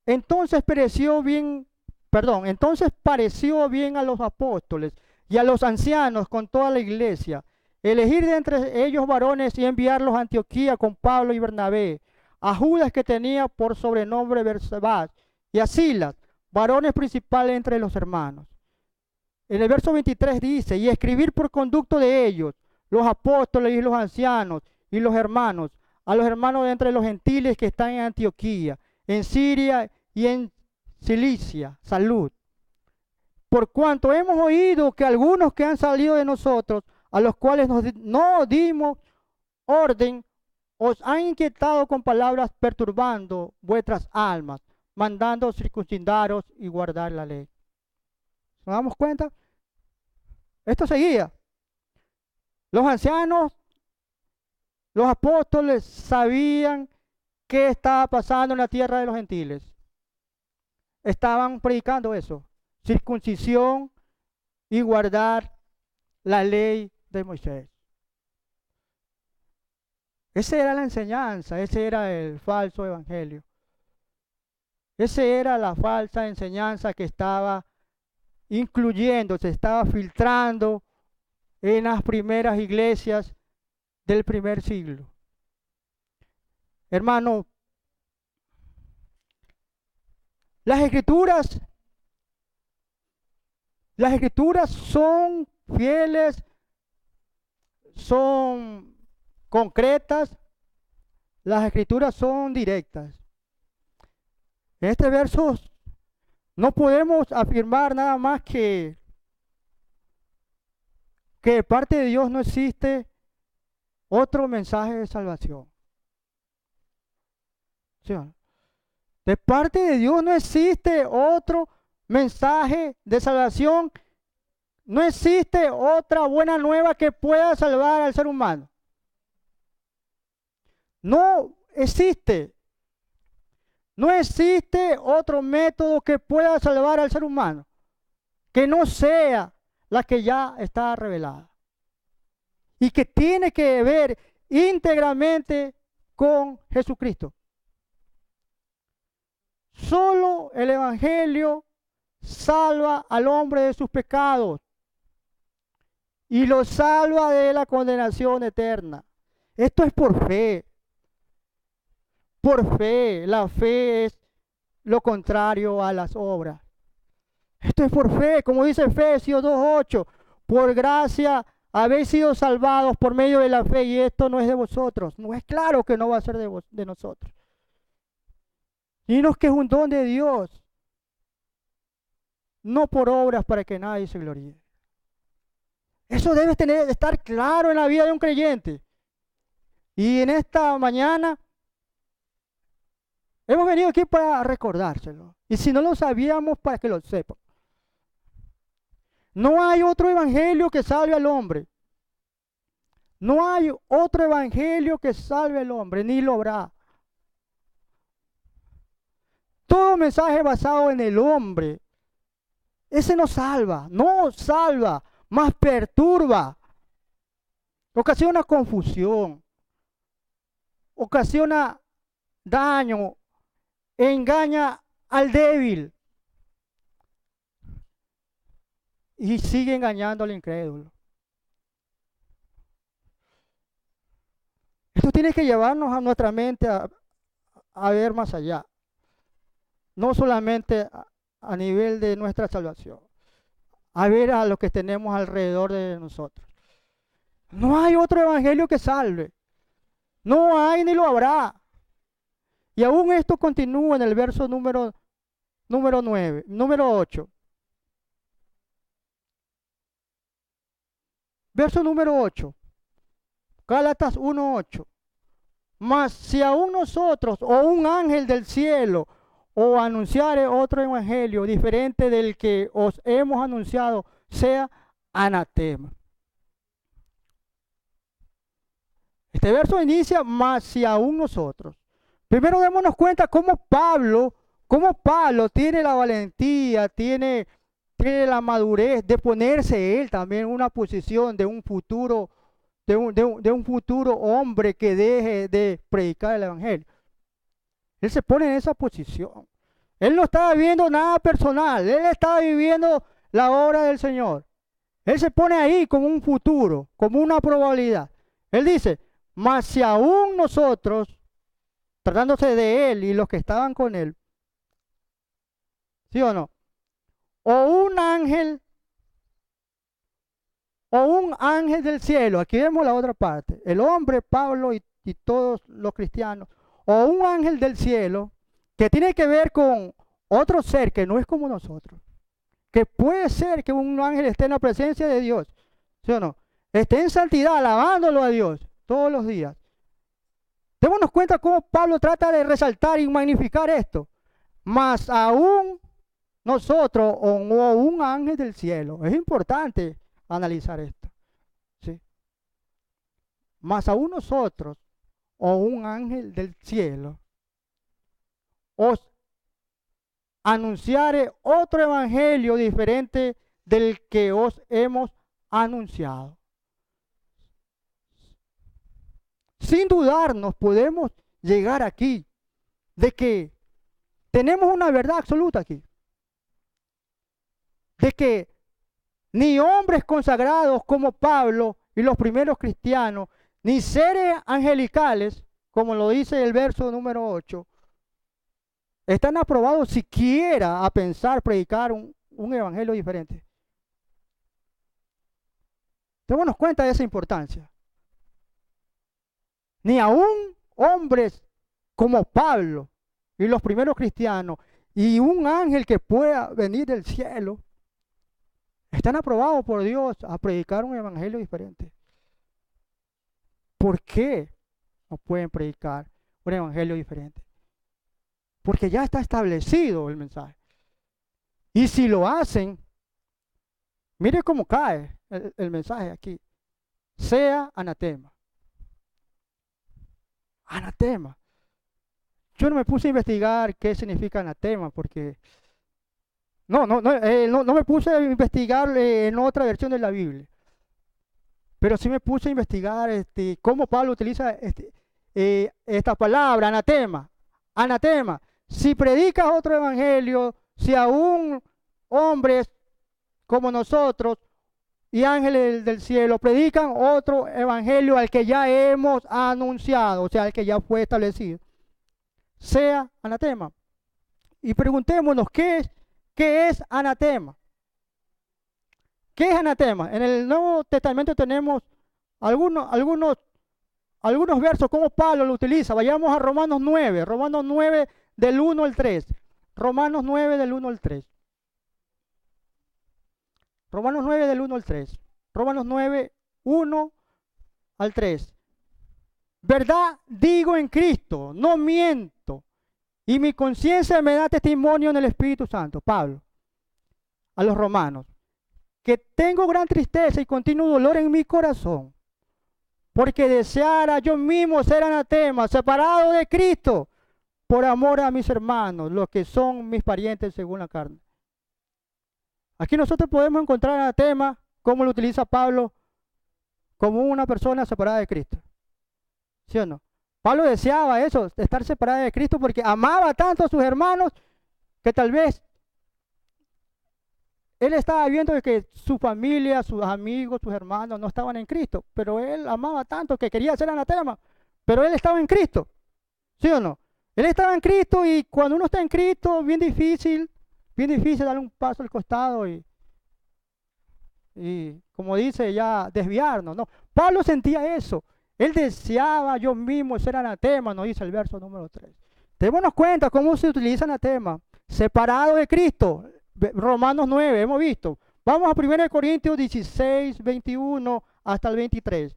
Entonces pareció bien a los apóstoles y a los ancianos con toda la iglesia, elegir de entre ellos varones y enviarlos a Antioquía con Pablo y Bernabé, a Judas que tenía por sobrenombre Barsabás y a Silas, varones principales entre los hermanos. En el verso 23 dice, y escribir por conducto de ellos, los apóstoles y los ancianos y los hermanos, a los hermanos de entre los gentiles que están en Antioquía, en Siria y en Cilicia, salud. Por cuanto hemos oído que algunos que han salido de nosotros, a los cuales no dimos orden, os han inquietado con palabras perturbando vuestras almas, mandando circuncidaros y guardar la ley. ¿Nos damos cuenta? Esto seguía. Los ancianos, los apóstoles sabían qué estaba pasando en la tierra de los gentiles. Estaban predicando eso, circuncisión y guardar la ley de Moisés. Esa era la enseñanza, ese era el falso evangelio. Esa era la falsa enseñanza que estaba incluyendo, se estaba filtrando en las primeras iglesias del primer siglo. Hermano, las escrituras son fieles, son concretas, las escrituras son directas. En este verso no podemos afirmar nada más que de parte de Dios no existe otro mensaje de salvación. ¿Sí? De parte de Dios no existe otro mensaje de salvación. No existe otra buena nueva que pueda salvar al ser humano. No existe. No existe otro método que pueda salvar al ser humano que no sea la que ya está revelada y que tiene que ver íntegramente con Jesucristo. Solo el evangelio salva al hombre de sus pecados y lo salva de la condenación eterna. Esto es por fe. Por fe. La fe es lo contrario a las obras. Esto es por fe, como dice Efesios 2:8. Por gracia habéis sido salvados por medio de la fe y esto no es de vosotros. No es claro que no va a ser de nosotros. Sino que es un don de Dios. No por obras para que nadie se gloríe. Eso debe estar claro en la vida de un creyente. Y en esta mañana hemos venido aquí para recordárselo. Y si no lo sabíamos, para que lo sepan. No hay otro evangelio que salve al hombre. No hay otro evangelio que salve al hombre, ni lo habrá. Todo mensaje basado en el hombre, ese no salva, más perturba, ocasiona confusión, ocasiona daño, engaña al débil y sigue engañando al incrédulo. Esto tiene que llevarnos a nuestra mente a ver más allá, no solamente a nivel de nuestra salvación, a ver a lo que tenemos alrededor de nosotros. No hay otro evangelio que salve, no hay ni lo habrá. Y aún esto continúa en el verso número 8. Verso número 8. Gálatas 1:8. Mas si aún nosotros o un ángel del cielo o anunciare otro evangelio diferente del que os hemos anunciado, sea anatema. Este verso inicia, mas si aún nosotros. Primero démonos cuenta cómo Pablo tiene la valentía, tiene la madurez de ponerse él también en una posición de un futuro, de un futuro hombre que deje de predicar el evangelio. Él se pone en esa posición. Él no estaba viviendo nada personal, él estaba viviendo la obra del Señor. Él se pone ahí como un futuro, como una probabilidad. Él dice, mas si aún nosotros, tratándose de él y los que estaban con él, ¿sí o no? O un ángel del cielo, aquí vemos la otra parte, el hombre, Pablo y todos los cristianos, o un ángel del cielo que tiene que ver con otro ser que no es como nosotros, que puede ser que un ángel esté en la presencia de Dios, ¿sí o no? Esté en santidad, alabándolo a Dios todos los días. Démonos cuenta cómo Pablo trata de resaltar y magnificar esto. Mas aún nosotros o un ángel del cielo, es importante analizar esto, ¿sí? Mas aún nosotros o un ángel del cielo os anunciare otro evangelio diferente del que os hemos anunciado. Sin dudarnos podemos llegar aquí de que tenemos una verdad absoluta aquí, de que ni hombres consagrados como Pablo y los primeros cristianos, ni seres angelicales, como lo dice el verso número 8, están aprobados siquiera a pensar, predicar un evangelio diferente. Démonos cuenta de esa importancia. Ni aún hombres como Pablo y los primeros cristianos y un ángel que pueda venir del cielo están aprobados por Dios a predicar un evangelio diferente. ¿Por qué no pueden predicar un evangelio diferente? Porque ya está establecido el mensaje. Y si lo hacen, mire cómo cae el mensaje aquí. Sea anatema. Anatema. Yo no me puse a investigar qué significa anatema porque no me puse a investigar en otra versión de la Biblia. Pero sí me puse a investigar cómo Pablo utiliza esta palabra, anatema. Anatema. Si predicas otro evangelio, si aún hombres como nosotros y ángeles del cielo predican otro evangelio al que ya hemos anunciado, o sea, al que ya fue establecido, sea anatema. y preguntémonos, qué es anatema? ¿Qué es anatema? En el Nuevo Testamento tenemos algunos versos como Pablo lo utiliza. Vayamos a Romanos 9 del 1 al 3. Romanos 9 del 1 al 3. Romanos 9 del 1 al 3. Romanos 9, 1 al 3. Verdad digo en Cristo, no miento, y mi conciencia me da testimonio en el Espíritu Santo. Pablo, a los romanos, que tengo gran tristeza y continuo dolor en mi corazón, porque deseara yo mismo ser anatema, separado de Cristo, por amor a mis hermanos, los que son mis parientes según la carne. Aquí nosotros podemos encontrar anatema, como lo utiliza Pablo, como una persona separada de Cristo. ¿Sí o no? Pablo deseaba eso, estar separado de Cristo, porque amaba tanto a sus hermanos que tal vez él estaba viendo que su familia, sus amigos, sus hermanos no estaban en Cristo, pero él amaba tanto que quería ser anatema, pero él estaba en Cristo. ¿Sí o no? Él estaba en Cristo, y cuando uno está en Cristo, bien difícil darle un paso al costado y como dice, ya desviarnos, ¿no? Pablo sentía eso. Él deseaba yo mismo ser anatema, nos dice el verso número 3. Démonos cuenta cómo se utiliza anatema. Separado de Cristo. Romanos 9, hemos visto. Vamos a 1 Corintios 16, 21 hasta el 23.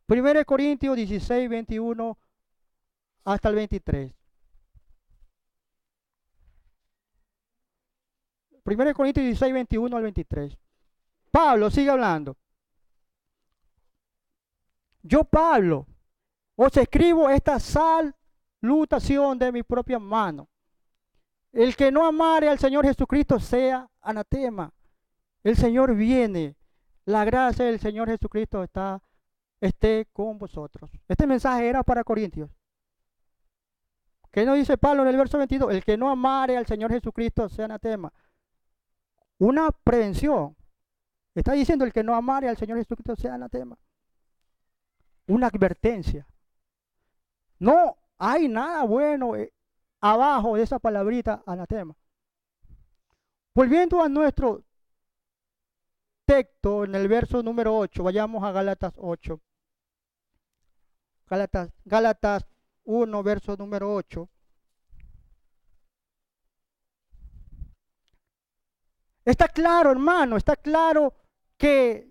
1 Corintios 16, 21 hasta el 23. 1 Corintios 16, 21 al 23. Pablo sigue hablando. Yo, Pablo, os escribo esta salutación de mi propia mano. El que no amare al Señor Jesucristo sea anatema. El Señor viene. La gracia del Señor Jesucristo esté con vosotros. Este mensaje era para Corintios. ¿Qué nos dice Pablo en el verso 22? El que no amare al Señor Jesucristo sea anatema. Una prevención. Está diciendo el que no amare al Señor Jesucristo sea anatema. Una advertencia. No hay nada bueno abajo de esa palabrita anatema. Volviendo a nuestro texto en el verso número 8, vayamos a Gálatas 8. Gálatas 1, verso número 8. Está claro, hermano, está claro que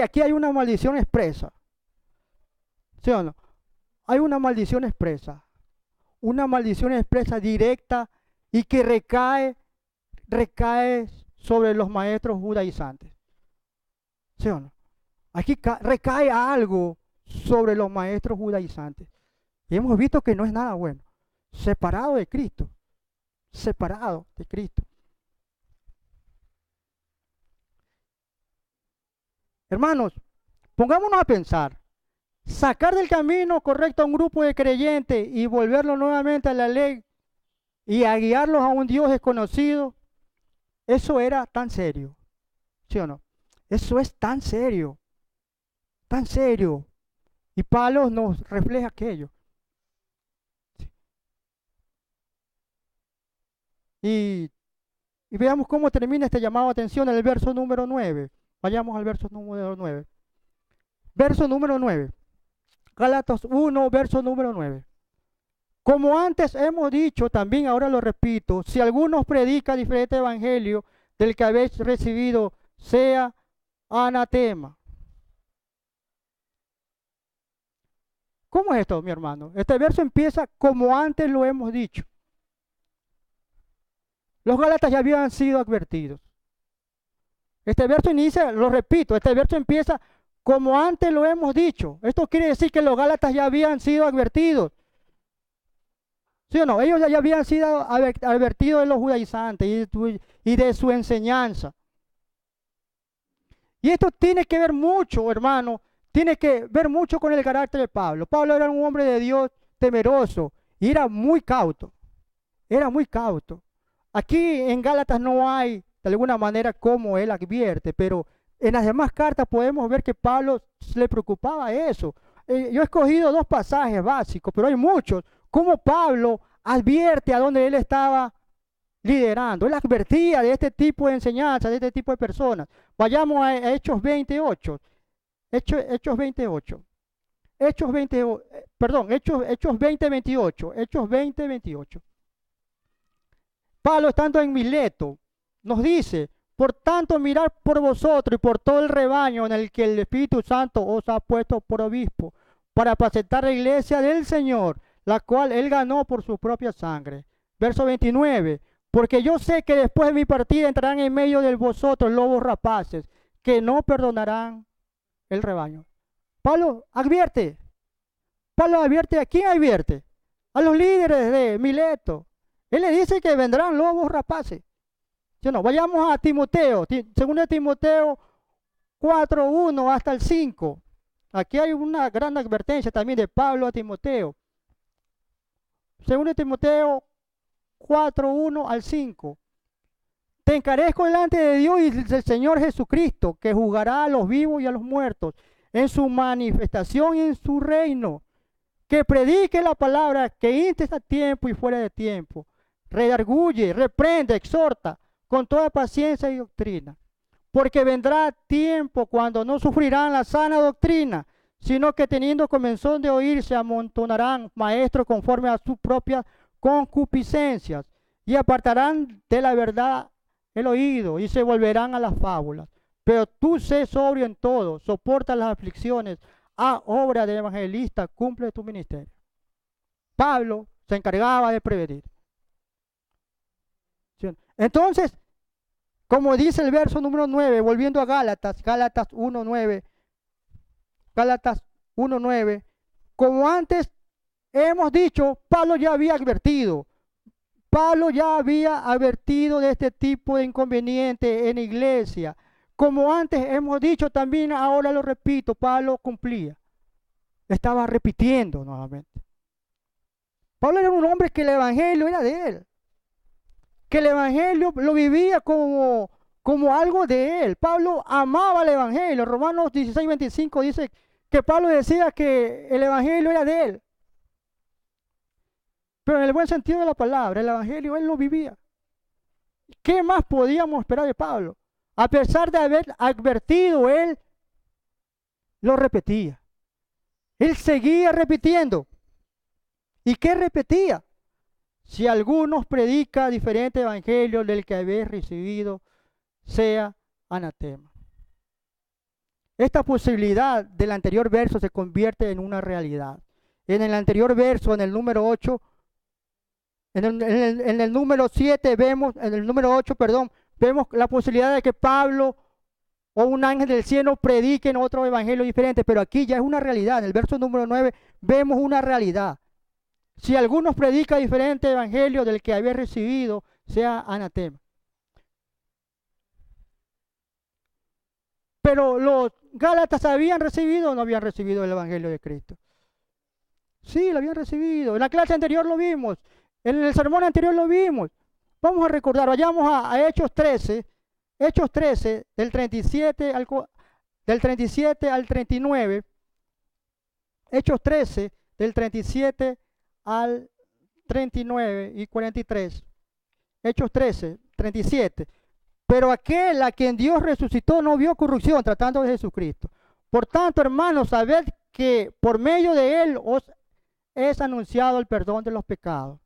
aquí hay una maldición expresa. ¿Sí o no? Hay una maldición expresa directa y que recae sobre los maestros judaizantes. ¿Sí o no? Aquí recae algo sobre los maestros judaizantes. Y hemos visto que no es nada bueno. Separado de Cristo. Separado de Cristo. Hermanos, pongámonos a pensar. Sacar del camino correcto a un grupo de creyentes y volverlo nuevamente a la ley y a guiarlos a un Dios desconocido, eso era tan serio. ¿Sí o no? Eso es tan serio. Tan serio. Y Pablo nos refleja aquello. Y veamos cómo termina este llamado a atención en el verso número 9. Vayamos al verso número 9. Verso número 9. Gálatas 1, verso número 9. Como antes hemos dicho, también ahora lo repito, si alguno predica diferente evangelio del que habéis recibido, sea anatema. ¿Cómo es esto, mi hermano? Este verso empieza como antes lo hemos dicho. Los gálatas ya habían sido advertidos. Este verso inicia, lo repito, este verso empieza como antes lo hemos dicho. Esto quiere decir que los gálatas ya habían sido advertidos. ¿Sí o no? Ellos ya habían sido advertidos de los judaizantes y de su enseñanza. Y esto tiene que ver mucho, hermano, tiene que ver mucho con el carácter de Pablo. Pablo era un hombre de Dios temeroso y era muy cauto. Era muy cauto. Aquí en Gálatas no hay de alguna manera como él advierte, pero en las demás cartas podemos ver que Pablo le preocupaba eso. Yo he escogido dos pasajes básicos, pero hay muchos, cómo Pablo advierte a dónde él estaba liderando. Él advertía de este tipo de enseñanza, de este tipo de personas. Vayamos a Hechos 28. Hechos 28. Hechos 20, 28. Hechos 20, 28. Pablo, estando en Mileto, nos dice: por tanto, mirad por vosotros y por todo el rebaño en el que el Espíritu Santo os ha puesto por obispo, para apacentar la iglesia del Señor, la cual él ganó por su propia sangre. Verso 29. Porque yo sé que después de mi partida entrarán en medio de vosotros lobos rapaces, que no perdonarán el rebaño. Pablo advierte. Pablo advierte, ¿a quién advierte? A los líderes de Mileto. Él le dice que vendrán lobos rapaces. ¿Sí no? Vayamos a Timoteo, segundo de Timoteo 4:1 hasta el 5. Aquí hay una gran advertencia también de Pablo a Timoteo. Segundo de Timoteo 4:1 al 5. Te encarezco delante de Dios y del Señor Jesucristo, que juzgará a los vivos y a los muertos en su manifestación y en su reino. Que predique la palabra, que instes a tiempo y fuera de tiempo. Redarguye, reprende, exhorta con toda paciencia y doctrina. Porque vendrá tiempo cuando no sufrirán la sana doctrina, sino que teniendo comezón de oír se amontonarán maestros conforme a sus propias concupiscencias, y apartarán de la verdad el oído y se volverán a las fábulas. Pero tú sé sobrio en todo, soporta las aflicciones, a obra de evangelista, cumple tu ministerio. Pablo se encargaba de prevenir. Entonces, como dice el verso número 9, volviendo a Gálatas 1:9, Gálatas 1:9, como antes hemos dicho, Pablo ya había advertido de este tipo de inconveniente en la iglesia. Como antes hemos dicho, también ahora lo repito, Pablo cumplía. Estaba repitiendo nuevamente. Pablo era un hombre que el evangelio era de él. Que el evangelio lo vivía como algo de él. Pablo amaba el evangelio. Romanos 16:25 dice que Pablo decía que el evangelio era de él. Pero en el buen sentido de la palabra, el evangelio él lo vivía. ¿Qué más podíamos esperar de Pablo? A pesar de haber advertido, él lo repetía. Él seguía repitiendo. ¿Y qué repetía? Si algunos predica diferente evangelio del que habéis recibido, sea anatema. Esta posibilidad del anterior verso se convierte en una realidad. En el anterior verso, en el número 8, en el número 7 vemos, en el número 8, perdón, vemos la posibilidad de que Pablo o un ángel del cielo prediquen otro evangelio diferente, pero aquí ya es una realidad. En el verso número 9 vemos una realidad. Si algunos predica diferente evangelio del que había recibido, sea anatema. Pero los Gálatas habían recibido o no habían recibido el evangelio de Cristo. Sí, lo habían recibido. En la clase anterior lo vimos. En el sermón anterior lo vimos. Vamos a recordar, vayamos a Hechos 13. Hechos 13, del 37 al 39. Hechos 13, del 37 al 39 y 43. Hechos 13, 37. Pero aquel a quien Dios resucitó no vio corrupción tratando de Jesucristo. Por tanto, hermanos, sabed que por medio de él os es anunciado el perdón de los pecados.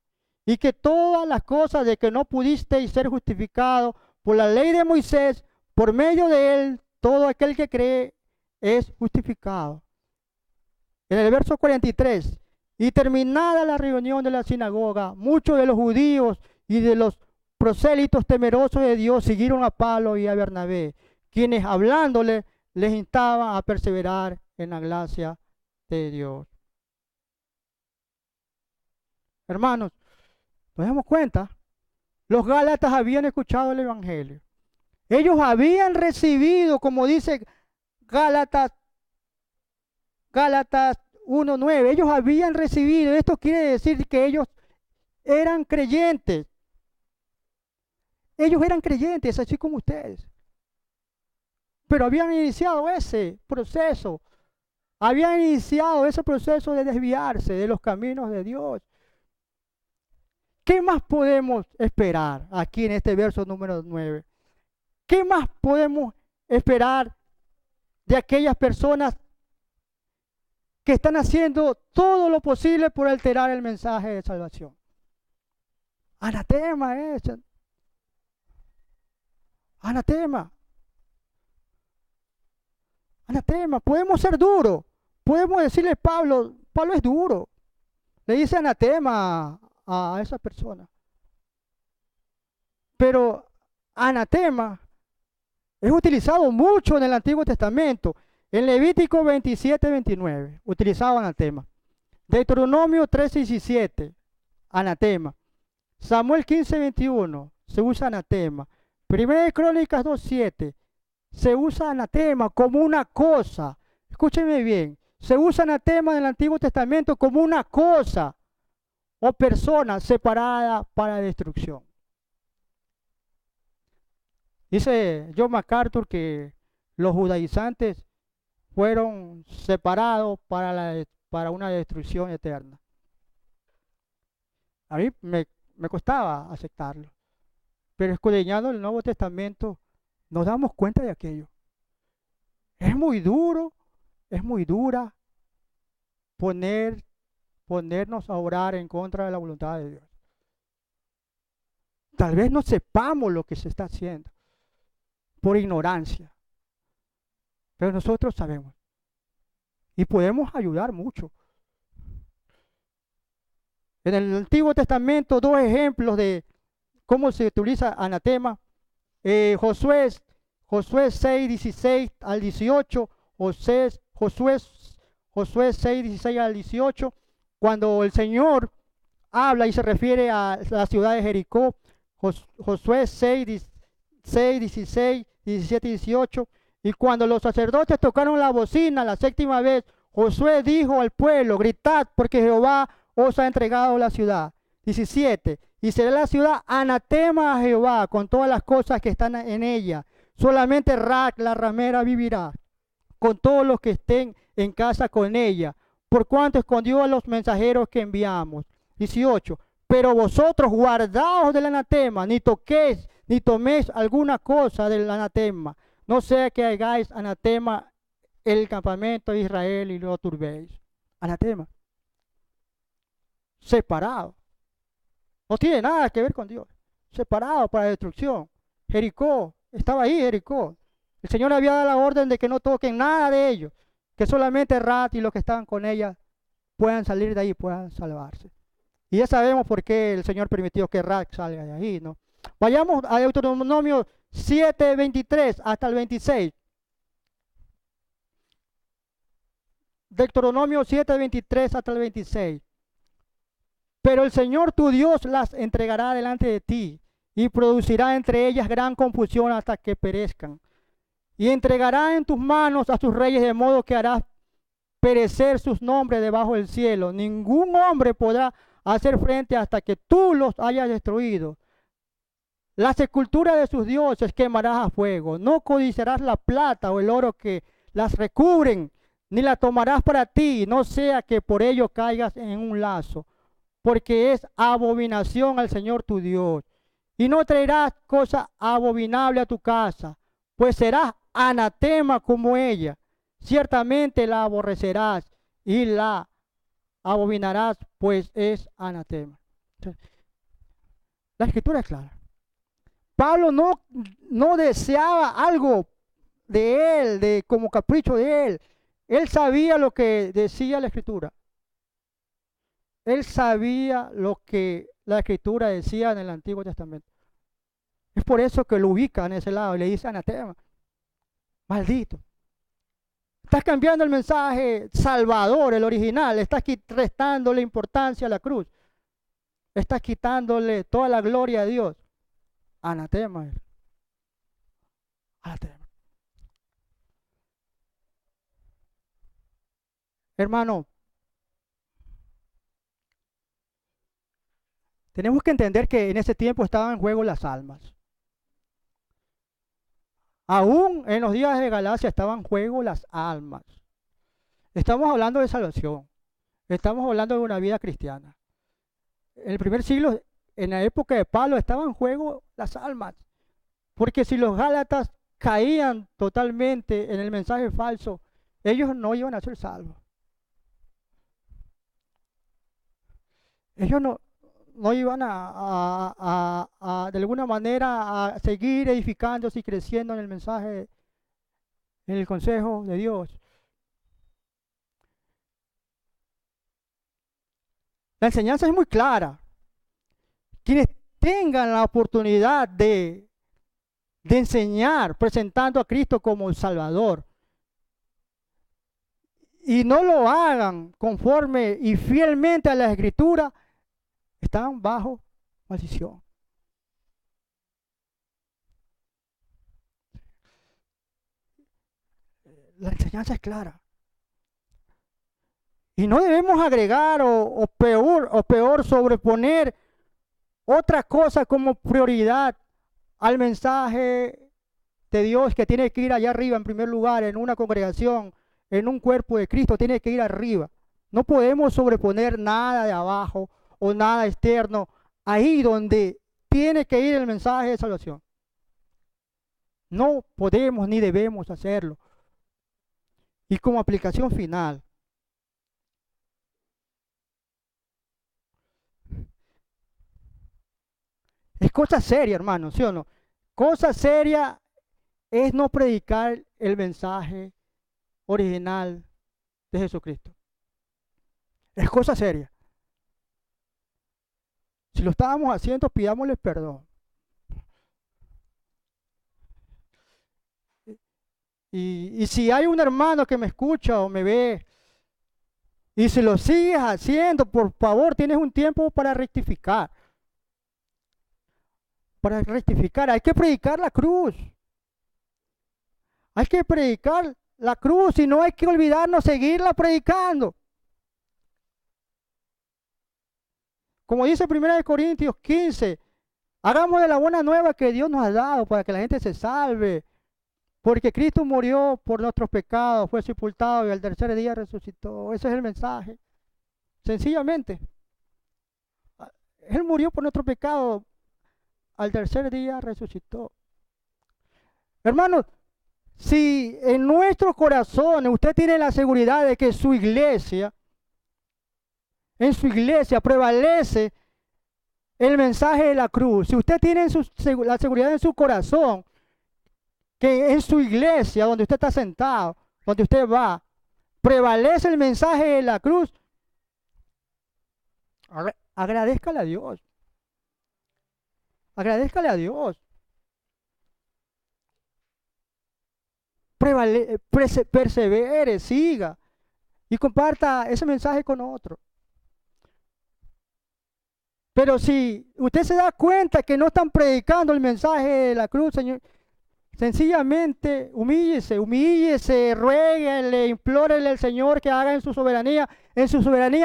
Y que todas las cosas de que no pudisteis ser justificados por la ley de Moisés, por medio de él, todo aquel que cree es justificado. En el verso 43, y terminada la reunión de la sinagoga, muchos de los judíos y de los prosélitos temerosos de Dios siguieron a Pablo y a Bernabé, quienes hablándole les instaban a perseverar en la gracia de Dios. Hermanos, nos damos cuenta, los Gálatas habían escuchado el evangelio. Ellos habían recibido, como dice Gálatas 1:9, ellos habían recibido. Esto quiere decir que ellos eran creyentes. Ellos eran creyentes, así como ustedes. Pero habían iniciado ese proceso. Habían iniciado ese proceso de desviarse de los caminos de Dios. ¿Qué más podemos esperar aquí en este verso número 9? ¿Qué más podemos esperar de aquellas personas que están haciendo todo lo posible por alterar el mensaje de salvación? Anatema es, anatema, anatema. Podemos ser duros, podemos decirle Pablo es duro. Le dice anatema a esa persona. Pero anatema es utilizado mucho en el Antiguo Testamento. En Levítico 27-29 utilizaba anatema. Deuteronomio 13-17, anatema. Samuel 15-21 se usa anatema. Primera de Crónicas 2:7 se usa anatema como una cosa. Escúcheme bien. Se usa anatema en el Antiguo Testamento como una cosa o persona separada para destrucción. Dice John MacArthur que los judaizantes fueron separados para una destrucción eterna. A mí me costaba aceptarlo, pero escudriñando el Nuevo Testamento nos damos cuenta de aquello. Es muy duro, es muy dura ponernos a orar en contra de la voluntad de Dios. Tal vez no sepamos lo que se está haciendo por ignorancia, pero nosotros sabemos y podemos ayudar mucho. En el Antiguo Testamento, dos ejemplos de cómo se utiliza anatema. Josué 6:16 al 18, Josué 6:16 al 18, cuando el Señor habla y se refiere a la ciudad de Jericó. Josué 6:16, 17 y 18. Y cuando los sacerdotes tocaron la bocina la séptima vez, Josué dijo al pueblo: gritad, porque Jehová os ha entregado la ciudad. 17. Y será la ciudad anatema a Jehová con todas las cosas que están en ella. Solamente Rac, la ramera, vivirá, con todos los que estén en casa con ella, por cuanto escondió a los mensajeros que enviamos. 18. Pero vosotros guardaos del anatema, ni toquéis, ni toméis alguna cosa del anatema, no sea que hagáis anatema el campamento de Israel y lo turbéis. Anatema. Separado. No tiene nada que ver con Dios. Separado para destrucción. Jericó, estaba ahí Jericó. El Señor había dado la orden de que no toquen nada de ellos, que solamente Rat y los que estaban con ella puedan salir de ahí, puedan salvarse. Y ya sabemos por qué el Señor permitió que Rat salga de ahí, ¿no? Vayamos a Deuteronomio 7:23 hasta el 26. Deuteronomio 7:23 hasta el 26. Pero el Señor tu Dios las entregará delante de ti y producirá entre ellas gran confusión hasta que perezcan. Y entregará en tus manos a sus reyes, de modo que harás perecer sus nombres debajo del cielo. Ningún hombre podrá hacer frente hasta que tú los hayas destruido. La sepultura de sus dioses quemarás a fuego. No codiciarás la plata o el oro que las recubren, ni la tomarás para ti, no sea que por ello caigas en un lazo, porque es abominación al Señor tu Dios. Y no traerás cosa abominable a tu casa, pues serás anatema como ella. Ciertamente la aborrecerás y la abominarás, pues es anatema. La escritura es clara. Pablo no deseaba algo de él, como capricho de él. Él sabía lo que decía la escritura. Él sabía lo que la escritura decía en el Antiguo Testamento. Es por eso que lo ubica en ese lado y le dice anatema. Maldito. Estás cambiando el mensaje salvador, el original. Estás restándole importancia a la cruz. Estás quitándole toda la gloria a Dios. Anatema. Anatema. Hermano, tenemos que entender que en ese tiempo estaban en juego las almas. Aún en los días de Galacia estaban en juego las almas. Estamos hablando de salvación. Estamos hablando de una vida cristiana. En el primer siglo en la época de Pablo estaban en juego las almas. Porque si los Gálatas caían totalmente en el mensaje falso, ellos no iban a ser salvos. Ellos no iban de alguna manera a seguir edificándose y creciendo en el mensaje, en el consejo de Dios. La enseñanza es muy clara. Quienes tengan la oportunidad de enseñar presentando a Cristo como el Salvador y no lo hagan conforme y fielmente a la Escritura, están bajo maldición. La enseñanza es clara. Y no debemos agregar o peor sobreponer otra cosa como prioridad al mensaje de Dios que tiene que ir allá arriba en primer lugar, en una congregación, en un cuerpo de Cristo, tiene que ir arriba. No podemos sobreponer nada de abajo o nada externo ahí donde tiene que ir el mensaje de salvación. No podemos ni debemos hacerlo. Y como aplicación final, es cosa seria, hermano, ¿sí o no? Cosa seria es no predicar el mensaje original de Jesucristo. Es cosa seria. Si lo estábamos haciendo, pidámosle perdón. Y si hay un hermano que me escucha o me ve, y si lo sigues haciendo, por favor, tienes un tiempo para rectificar. Para rectificar, hay que predicar la cruz. Hay que predicar la cruz y no hay que olvidarnos seguirla predicando. Como dice 1 Corintios 15, hagamos de la buena nueva que Dios nos ha dado para que la gente se salve. Porque Cristo murió por nuestros pecados, fue sepultado y al tercer día resucitó. Ese es el mensaje. Sencillamente, Él murió por nuestro pecado, al tercer día resucitó. Hermanos, si en nuestros corazones usted tiene la seguridad de que en su iglesia prevalece el mensaje de la cruz, si usted tiene la seguridad en su corazón que en su iglesia, donde usted está sentado, donde usted va, prevalece el mensaje de la cruz, agradézcale a Dios. Agradézcale a Dios. Persevere, siga y comparta ese mensaje con otro. Pero si usted se da cuenta que no están predicando el mensaje de la cruz, Señor, sencillamente humíllese, ruéguele, implórele al Señor que haga en su soberanía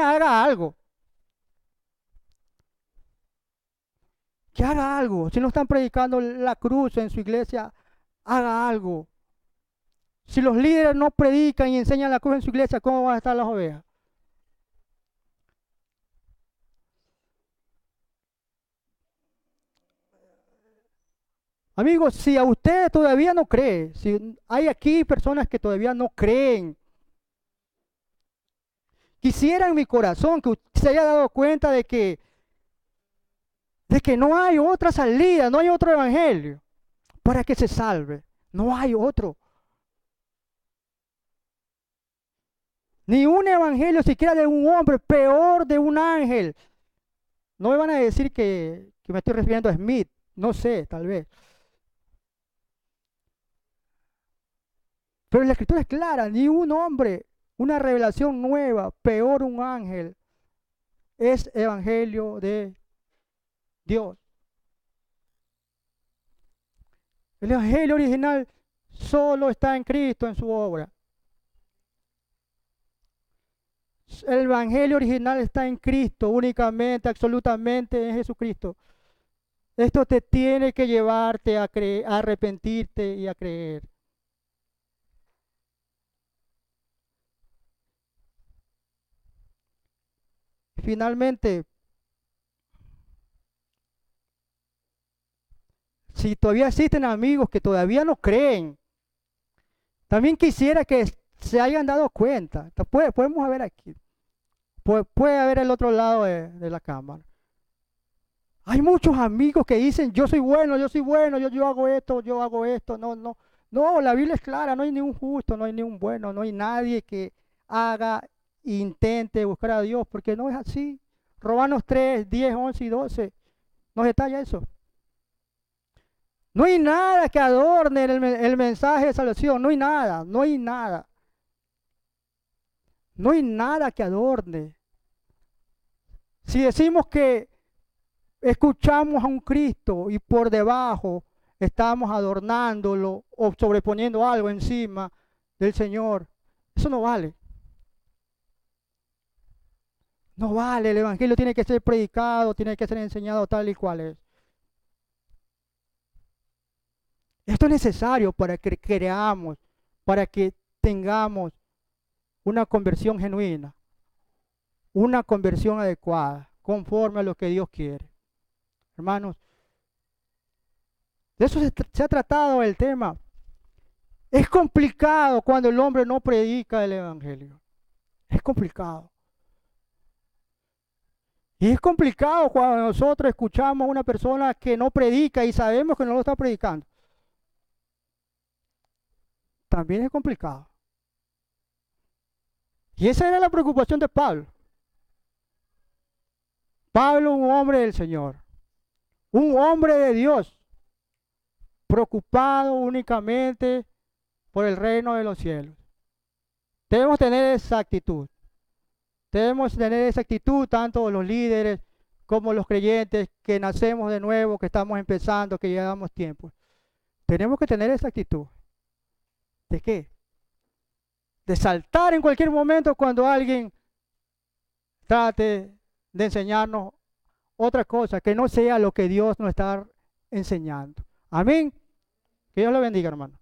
haga algo. Que haga algo. Si no están predicando la cruz en su iglesia, haga algo. Si los líderes no predican y enseñan la cruz en su iglesia, ¿cómo van a estar las ovejas? Amigos, si a usted todavía no cree, si hay aquí personas que todavía no creen, quisiera en mi corazón que usted se haya dado cuenta de que no hay otra salida, no hay otro evangelio para que se salve. No hay otro. Ni un evangelio siquiera de un hombre, peor de un ángel. No me van a decir que me estoy refiriendo a Smith, no sé, tal vez. Pero la escritura es clara, ni un hombre, una revelación nueva, peor un ángel, es evangelio de Dios. El evangelio original solo está en Cristo, en su obra. El evangelio original está en Cristo, únicamente, absolutamente en Jesucristo. Esto te tiene que llevarte a arrepentirte y a creer. Finalmente, Si todavía existen amigos que todavía no creen, también quisiera que se hayan dado cuenta. Podemos ver aquí. Puede haber el otro lado de la cámara. Hay muchos amigos que dicen, yo soy bueno, yo hago esto. No, no. No, la Biblia es clara, no hay ni un justo, no hay ni un bueno, no hay nadie que haga, intente buscar a Dios, porque no es así. Romanos 3, 10, 11 y 12 nos detalla eso. No hay nada que adorne el mensaje de salvación, no hay nada, no hay nada. No hay nada que adorne. Si decimos que escuchamos a un Cristo y por debajo estamos adornándolo o sobreponiendo algo encima del Señor, eso no vale. No vale, el Evangelio tiene que ser predicado, tiene que ser enseñado tal y cual es. Esto es necesario para que creamos, para que tengamos una conversión genuina, una conversión adecuada, conforme a lo que Dios quiere. Hermanos, de eso se ha tratado el tema. Es complicado cuando el hombre no predica el Evangelio. Es complicado. Y es complicado cuando nosotros escuchamos a una persona que no predica y sabemos que no lo está predicando. También es complicado. Y esa era la preocupación de Pablo. Pablo, un hombre del Señor, un hombre de Dios, preocupado únicamente por el reino de los cielos. Debemos tener esa actitud. Debemos tener esa actitud tanto los líderes como los creyentes que nacemos de nuevo, que estamos empezando, que llevamos tiempo. Tenemos que tener esa actitud. ¿De qué? De saltar en cualquier momento cuando alguien trate de enseñarnos otra cosa que no sea lo que Dios nos está enseñando. Amén. Que Dios lo bendiga, hermano.